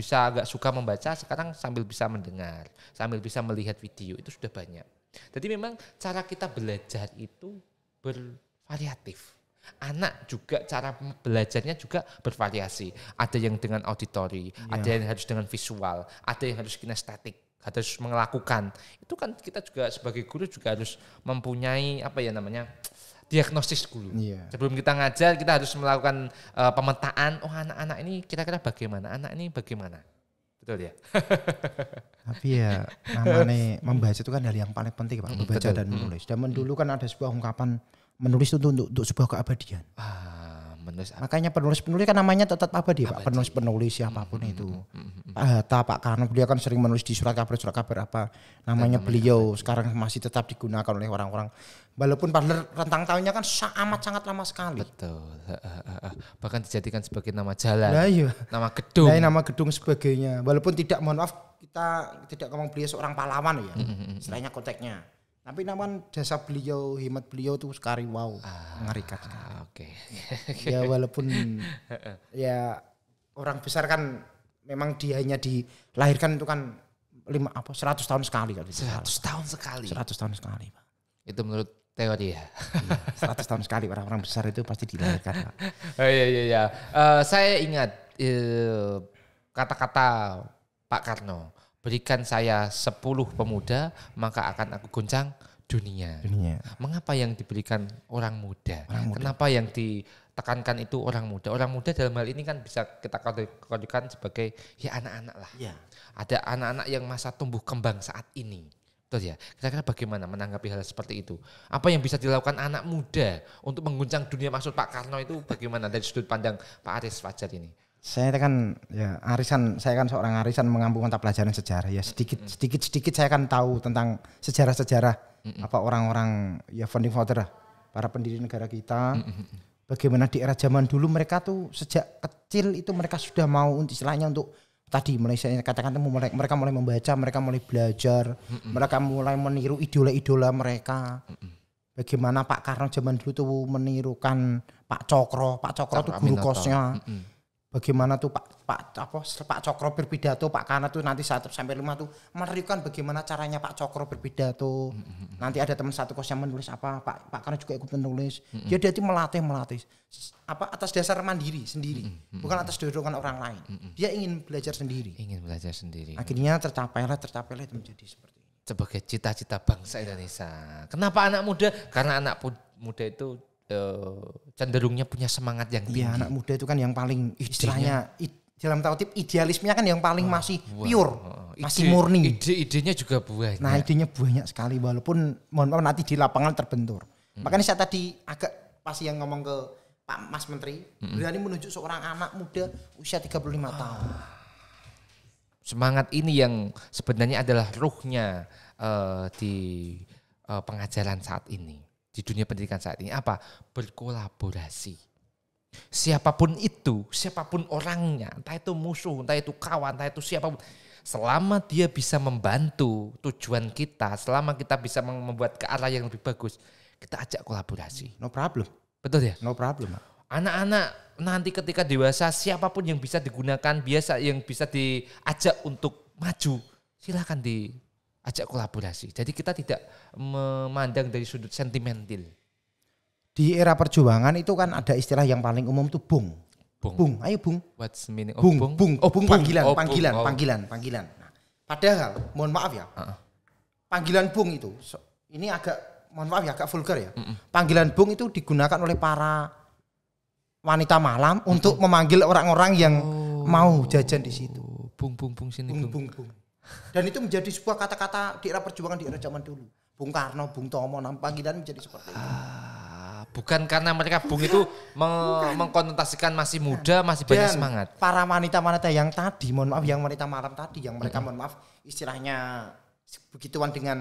[SPEAKER 2] suka membaca sekarang sambil bisa mendengar, sambil bisa melihat video itu sudah banyak. Jadi memang cara kita belajar itu bervariatif. Anak juga cara belajarnya juga bervariasi. Ada yang dengan auditori, ada yang harus dengan visual, ada yang harus kinestetik, harus melakukan. Itu kan kita juga sebagai guru juga harus mempunyai diagnosis dulu. Sebelum kita ngajar kita harus melakukan pemetaan. Anak-anak ini kira-kira bagaimana? Anak ini bagaimana? Betul ya?
[SPEAKER 1] Tapi ya namanya membaca itu kan hal yang paling penting Pak, membaca dan menulis. Dan dulu kan ada sebuah ungkapan menulis itu untuk sebuah keabadian. Makanya penulis-penulis kan namanya tetap abadi Pak. Penulis-penulis siapapun itu. Pak Hatta, Pak Karno, beliau kan sering menulis di surat kabar apa namanya beliau sekarang masih tetap digunakan oleh orang-orang. Walaupun pada rentang tahunnya kan amat sangat lama sekali.
[SPEAKER 2] Betul. Bahkan dijadikan sebagai nama jalan, nama gedung.
[SPEAKER 1] Nama gedung sebagainya. Walaupun tidak, mohon maaf, kita tidak ngomong beliau seorang pahlawan ya. Istilahnya konteksnya. Tapi namun jasa beliau, hikmat beliau tuh sekali mengerikan.
[SPEAKER 2] Oke.
[SPEAKER 1] Ya walaupun ya orang besar kan memang dia hanya dilahirkan itu kan 100 tahun sekali kan.
[SPEAKER 2] 100 tahun sekali.
[SPEAKER 1] 100 tahun sekali Pak.
[SPEAKER 2] Itu menurut teori ya.
[SPEAKER 1] 100 tahun sekali orang-orang besar itu pasti dilahirkan Pak.
[SPEAKER 2] Iya. Saya ingat kata-kata Pak Karno. Berikan saya 10 pemuda, maka akan aku guncang dunia. Mengapa yang diberikan orang muda? Kenapa yang ditekankan itu orang muda? Orang muda dalam hal ini kan bisa kita kategorikan sebagai anak-anak lah. Ada anak-anak yang masa tumbuh kembang saat ini. Betul ya? Kira-kira bagaimana menanggapi hal seperti itu? Apa yang bisa dilakukan anak muda untuk mengguncang dunia, maksud Pak Karno itu bagaimana dari sudut pandang Pak Aris Fajar ini?
[SPEAKER 1] Saya kan saya kan seorang arisan mengampu mata pelajaran sejarah ya, sedikit saya kan tahu tentang sejarah apa orang-orang ya founding father, para pendiri negara kita. Bagaimana di era zaman dulu mereka tuh sejak kecil itu mereka sudah mau istilahnya untuk tadi saya katakan mereka mulai membaca, mereka mulai belajar, mereka mulai meniru idola-idola mereka. Bagaimana Pak Karno zaman dulu tuh menirukan Pak Cokro tuh guru kosnya. Bagaimana tuh Pak Cokro berpidato, Pak Karno tuh nanti 1 sampai 5 tuh menirukan bagaimana caranya Pak Cokro berpidato. Nanti ada teman satu kos yang menulis apa, Pak Karno juga ikut menulis. Dia itu melatih atas dasar mandiri sendiri, bukan atas dorongan orang lain. Dia ingin belajar sendiri. Akhirnya tercapailah itu menjadi seperti ini.
[SPEAKER 2] Sebagai cita-cita bangsa Indonesia. Kenapa anak muda? Karena anak muda itu cenderungnya punya semangat yang tinggi.
[SPEAKER 1] Iya, anak muda itu kan yang paling istilahnya dalam tanda kutip idealismenya kan yang paling masih pure, masih murni.
[SPEAKER 2] Ide-idenya juga banyak.
[SPEAKER 1] Nah, idenya banyak sekali walaupun mohon maaf nanti di lapangan terbentur. Makanya saya tadi agak pas yang ngomong ke Pak Mas Menteri, berani menunjuk seorang anak muda usia 35 tahun.
[SPEAKER 2] Semangat ini yang sebenarnya adalah ruhnya di pengajaran saat ini. Di dunia pendidikan saat ini apa? Berkolaborasi. Siapapun itu, siapapun orangnya, entah itu musuh, entah itu kawan, entah itu siapapun, selama dia bisa membantu tujuan kita, selama kita bisa membuat ke arah yang lebih bagus, kita ajak kolaborasi.
[SPEAKER 1] No problem.
[SPEAKER 2] Betul ya?
[SPEAKER 1] No problem.
[SPEAKER 2] Anak-anak nanti ketika dewasa, siapapun yang bisa digunakan, yang bisa diajak untuk maju, silakan diajak kolaborasi. Jadi kita tidak memandang dari sudut sentimental.
[SPEAKER 1] Di era perjuangan itu kan ada istilah yang paling umum tuh bung. Bung, ayo bung.
[SPEAKER 2] What's the meaning of
[SPEAKER 1] Bung,
[SPEAKER 2] bung?
[SPEAKER 1] bung,
[SPEAKER 2] Oh,
[SPEAKER 1] bung,
[SPEAKER 2] bung.
[SPEAKER 1] panggilan,
[SPEAKER 2] Oh,
[SPEAKER 1] panggilan,
[SPEAKER 2] bung. Oh.
[SPEAKER 1] panggilan. Nah, padahal, mohon maaf ya, panggilan bung itu, ini agak, mohon maaf ya, agak vulgar ya. Panggilan bung itu digunakan oleh para wanita malam untuk memanggil orang-orang yang mau jajan di situ.
[SPEAKER 2] Bung sini bung.
[SPEAKER 1] Bung. Dan itu menjadi sebuah kata-kata di era perjuangan di era zaman dulu. Bung Karno, Bung Tomo, panggilan menjadi seperti itu.
[SPEAKER 2] Bukan karena mereka bung itu mengkonotasikan masih muda, masih banyak
[SPEAKER 1] Dan
[SPEAKER 2] semangat.
[SPEAKER 1] para wanita-wanita yang tadi, mohon maaf, yang wanita malam tadi, yang mereka mohon maaf istilahnya begituan dengan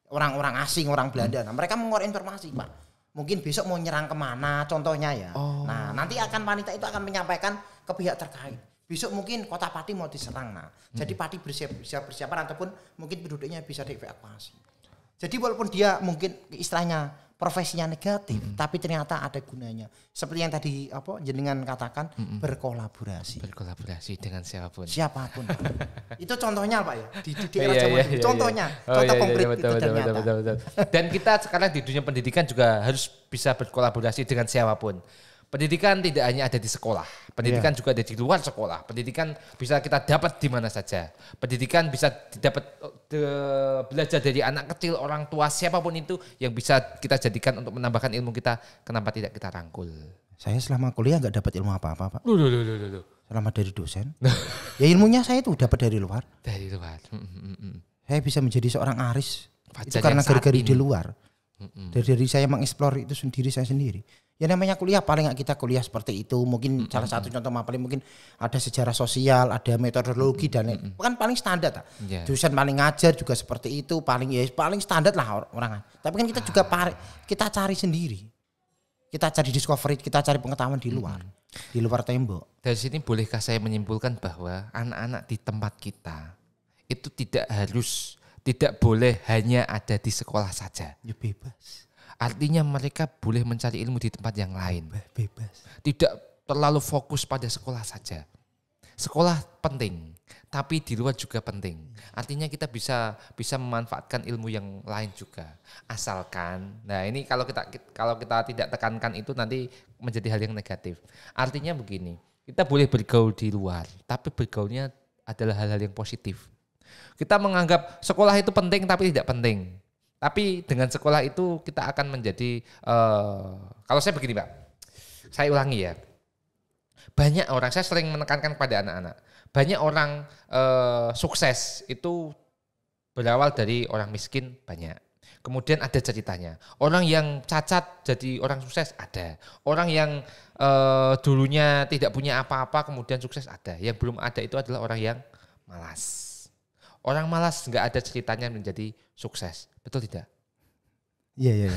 [SPEAKER 1] orang-orang asing, orang Belanda. Nah, mereka mengeluarkan informasi, Pak. Mungkin besok mau nyerang kemana, contohnya ya. Nah, nanti akan wanita itu akan menyampaikan ke pihak terkait. Besok mungkin kota Pati mau diserang. Nah, jadi Pati bersiapan ataupun mungkin penduduknya bisa dievakuasi. Jadi walaupun dia mungkin istilahnya profesinya negatif, tapi ternyata ada gunanya. Seperti yang tadi jenengan katakan, berkolaborasi.
[SPEAKER 2] Berkolaborasi dengan siapapun.
[SPEAKER 1] Siapapun. Itu contohnya Pak ya. Di era zaman dulu. Contohnya, contoh konkret itu ternyata.
[SPEAKER 2] Betul. Dan kita sekarang di dunia pendidikan juga harus bisa berkolaborasi dengan siapapun. Pendidikan tidak hanya ada di sekolah, pendidikan juga ada di luar sekolah. Pendidikan bisa kita dapat di mana saja. Pendidikan bisa didapat belajar dari anak kecil, orang tua, siapapun itu yang bisa kita jadikan untuk menambahkan ilmu kita. Kenapa tidak kita rangkul?
[SPEAKER 1] Saya selama kuliah nggak dapat ilmu apa-apa, Pak.
[SPEAKER 2] Loh.
[SPEAKER 1] Selama dari dosen. Ya ilmunya saya itu dapat dari luar.
[SPEAKER 2] Dari luar.
[SPEAKER 1] Saya bisa menjadi seorang aris.
[SPEAKER 2] Fajar
[SPEAKER 1] Itu karena
[SPEAKER 2] yang saat
[SPEAKER 1] dari
[SPEAKER 2] ini.
[SPEAKER 1] luar. Dari saya mengeksplor itu sendiri saya sendiri. Ya namanya kuliah, paling nggak kita kuliah seperti itu. Mungkin salah satu contoh paling mungkin ada sejarah sosial, ada metodologi dan kan paling standar.
[SPEAKER 2] Yeah.
[SPEAKER 1] Dosen paling ngajar juga seperti itu, paling standar lah orang. Tapi kan kita juga kita cari sendiri. Kita cari discovery, kita cari pengetahuan di luar tembok.
[SPEAKER 2] Dari sini bolehkah saya menyimpulkan bahwa anak-anak di tempat kita itu tidak boleh hanya ada di sekolah saja.
[SPEAKER 1] Ya bebas.
[SPEAKER 2] Artinya mereka boleh mencari ilmu di tempat yang lain.
[SPEAKER 1] Bebas.
[SPEAKER 2] Tidak terlalu fokus pada sekolah saja. Sekolah penting, tapi di luar juga penting. Artinya kita bisa memanfaatkan ilmu yang lain juga. Asalkan, nah ini kalau kita tidak tekankan itu nanti menjadi hal yang negatif. Artinya begini, kita boleh bergaul di luar, tapi bergaulnya adalah hal-hal yang positif. Kita menganggap sekolah itu penting tapi tidak penting. Tapi dengan sekolah itu kita akan menjadi, kalau saya begini Pak, saya ulangi ya. Banyak orang, saya sering menekankan kepada anak-anak, banyak orang sukses itu berawal dari orang miskin banyak. Kemudian ada ceritanya, orang yang cacat jadi orang sukses ada. Orang yang dulunya tidak punya apa-apa kemudian sukses ada. Yang belum ada itu adalah orang yang malas. Orang malas nggak ada ceritanya menjadi sukses, betul tidak?
[SPEAKER 1] Iya.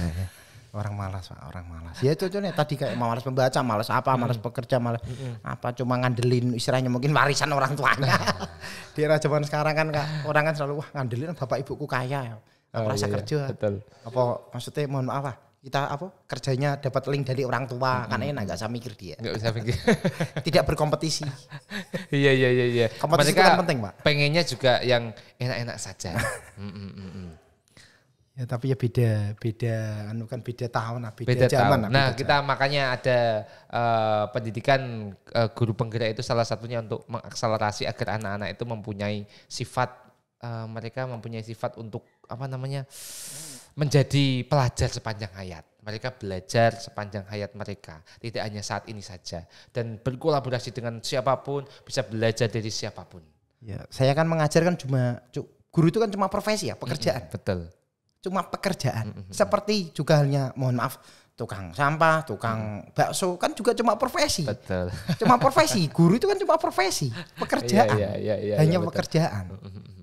[SPEAKER 1] Orang malas, Pak, orang malas. Ya contohnya tadi kayak malas membaca, malas apa, malas bekerja, malas apa, cuma ngandelin istilahnya mungkin warisan orang tuanya. Di era zaman sekarang kan orang kan selalu ngandelin bapak ibuku kaya, merasa kerja.
[SPEAKER 2] Betul.
[SPEAKER 1] Apa maksudnya mohon maaf kita kerjanya dapat link dari orang tua, kan enak nggak usah mikir dia.
[SPEAKER 2] Nggak usah pikir.
[SPEAKER 1] Tidak berkompetisi.
[SPEAKER 2] Iya.
[SPEAKER 1] Kompetisi
[SPEAKER 2] Mereka
[SPEAKER 1] itu kan penting, Pak.
[SPEAKER 2] pengennya juga yang enak-enak saja.
[SPEAKER 1] Ya tapi ya beda tahun,
[SPEAKER 2] Beda
[SPEAKER 1] zaman.
[SPEAKER 2] tahun. Nah, kita makanya ada pendidikan guru penggerak itu salah satunya untuk mengakselerasi agar anak-anak itu mempunyai sifat mereka mempunyai sifat untuk menjadi pelajar sepanjang hayat. Mereka belajar sepanjang hayat mereka, tidak hanya saat ini saja, dan berkolaborasi dengan siapapun, bisa belajar dari siapapun.
[SPEAKER 1] Ya, saya kan mengajar kan guru itu kan cuma profesi ya, pekerjaan.
[SPEAKER 2] Betul.
[SPEAKER 1] Cuma pekerjaan. Seperti juga halnya mohon maaf tukang sampah, tukang bakso kan juga cuma profesi.
[SPEAKER 2] Betul.
[SPEAKER 1] Cuma profesi. Guru itu kan cuma profesi, pekerjaan.
[SPEAKER 2] Iya,
[SPEAKER 1] hanya
[SPEAKER 2] betul.
[SPEAKER 1] pekerjaan.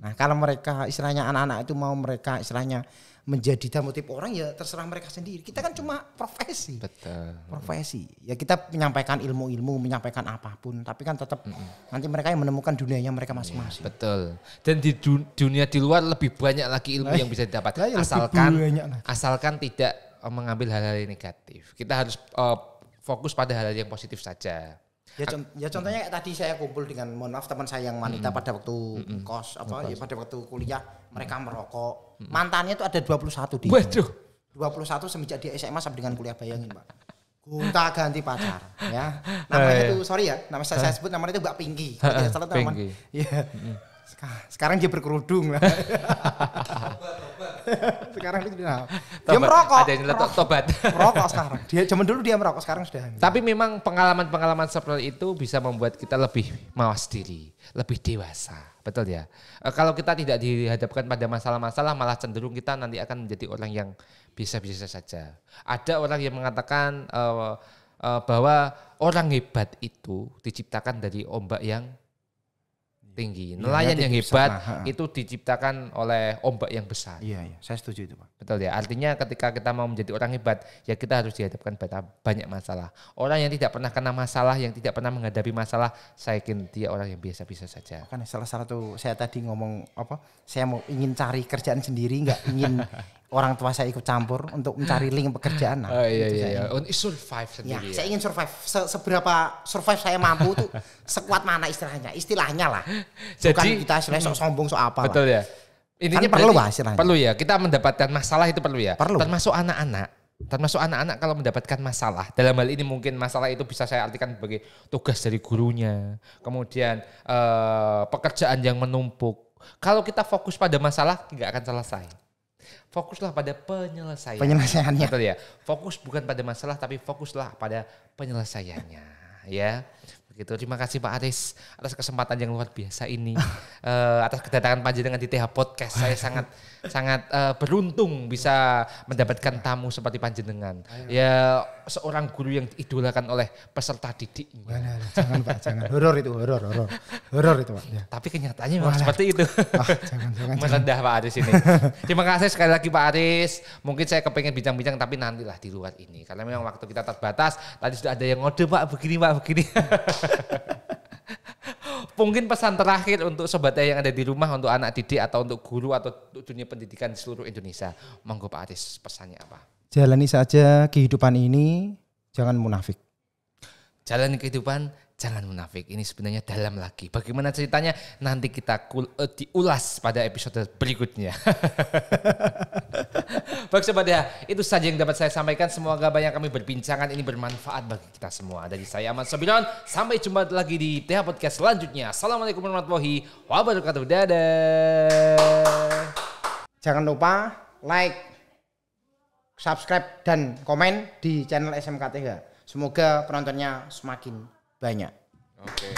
[SPEAKER 1] Nah, kalau mereka istilahnya anak-anak itu mau mereka istilahnya menjadi daya motif orang ya terserah mereka sendiri. Kita kan cuma profesi.
[SPEAKER 2] Betul.
[SPEAKER 1] Profesi. Ya kita menyampaikan ilmu-ilmu, menyampaikan apapun, tapi kan tetap nanti mereka yang menemukan dunianya mereka masing-masing.
[SPEAKER 2] Betul. Dan di dunia di luar lebih banyak lagi ilmu yang bisa didapat. Asalkan tidak mengambil hal-hal yang negatif. Kita harus fokus pada hal-hal yang positif saja.
[SPEAKER 1] Ya contohnya kayak tadi saya kumpul dengan mohon maaf teman saya yang wanita pada waktu kos ya pada waktu kuliah mereka merokok. Mantannya itu ada 21 di.
[SPEAKER 2] Waduh.
[SPEAKER 1] 21 semenjak dia SMA sampai dengan kuliah, bayangin, Pak. Gonta ganti pacar ya. Namanya tuh sorry ya, nama saya sebut namanya itu Mbak Pinky. Tidak salah teman. Iya. Sekarang dia berkerudung lah. Sekarang dia merokok.
[SPEAKER 2] Ada yang tobat.
[SPEAKER 1] Merokok sekarang. Dia zaman dulu dia merokok, sekarang sudah.
[SPEAKER 2] Tapi memang pengalaman-pengalaman seperti itu bisa membuat kita lebih mawas diri, lebih dewasa. Betul ya. Kalau kita tidak dihadapkan pada masalah-masalah, malah cenderung kita nanti akan menjadi orang yang biasa-biasa saja. Ada orang yang mengatakan bahwa orang hebat itu diciptakan dari ombak yang tinggi. Nelayan yang hebat itu diciptakan oleh ombak yang besar.
[SPEAKER 1] Iya, saya setuju itu, Pak.
[SPEAKER 2] Betul ya. Artinya ketika kita mau menjadi orang hebat, ya kita harus dihadapkan pada banyak masalah. Orang yang tidak pernah kena masalah, yang tidak pernah menghadapi masalah, saya yakin dia orang yang biasa-biasa saja.
[SPEAKER 1] Kan salah satu saya tadi ngomong saya mau ingin cari kerjaan sendiri, nggak ingin orang tua saya ikut campur untuk mencari link pekerjaan.
[SPEAKER 2] Nah, iya. Untuk survive sendiri.
[SPEAKER 1] Ya, saya ingin survive. Seberapa survive saya mampu tuh sekuat mana istilahnya lah.
[SPEAKER 2] Jadi
[SPEAKER 1] bukan kita sok sombong sok apa.
[SPEAKER 2] Betul lah. Ya. Intinya
[SPEAKER 1] kan perlu istilahnya.
[SPEAKER 2] Perlu ya. Kita mendapatkan masalah itu perlu ya.
[SPEAKER 1] Perlu.
[SPEAKER 2] Termasuk anak-anak kalau mendapatkan masalah. Dalam hal ini mungkin masalah itu bisa saya artikan sebagai tugas dari gurunya. Kemudian pekerjaan yang menumpuk. Kalau kita fokus pada masalah nggak akan selesai. Fokuslah pada penyelesaiannya. Betul ya. Fokus bukan pada masalah tapi fokuslah pada penyelesaiannya. Ya. Begitu. Terima kasih Pak Aris atas kesempatan yang luar biasa ini. Atas kedatangan panjenengan di TH Podcast. Saya sangat beruntung bisa mendapatkan tamu seperti panjenengan. Ya seorang guru yang diidolakan oleh peserta didiknya.
[SPEAKER 1] Jangan Pak, jangan. Horor itu Pak. Ya.
[SPEAKER 2] Tapi kenyataannya memang seperti itu.
[SPEAKER 1] Jangan.
[SPEAKER 2] Merendah Pak Aris ini. Terima kasih sekali lagi Pak Aris. Mungkin saya kepengen bincang-bincang tapi nantilah di luar ini. Karena memang waktu kita terbatas. Tadi sudah ada yang ngode Pak begini. Mungkin pesan terakhir untuk sobat yang ada di rumah, untuk anak didik atau untuk guru atau untuk dunia pendidikan di seluruh Indonesia. Monggo Pak Aris, pesannya apa? Jalani
[SPEAKER 1] saja kehidupan ini, jangan munafik.
[SPEAKER 2] Jalani kehidupan, jangan munafik. Ini sebenarnya dalam lagi. Bagaimana ceritanya nanti kita diulas pada episode berikutnya. Baik sobat ya, itu saja yang dapat saya sampaikan. Semoga banyak kami berbincangan ini bermanfaat bagi kita semua. Dari saya Ahmad Sobiron, sampai jumpa lagi di TH Podcast selanjutnya. Assalamualaikum warahmatullahi wabarakatuh. Dadah.
[SPEAKER 1] Jangan lupa like, subscribe dan komen di channel SMK TH. Semoga penontonnya semakin banyak.
[SPEAKER 2] Oke.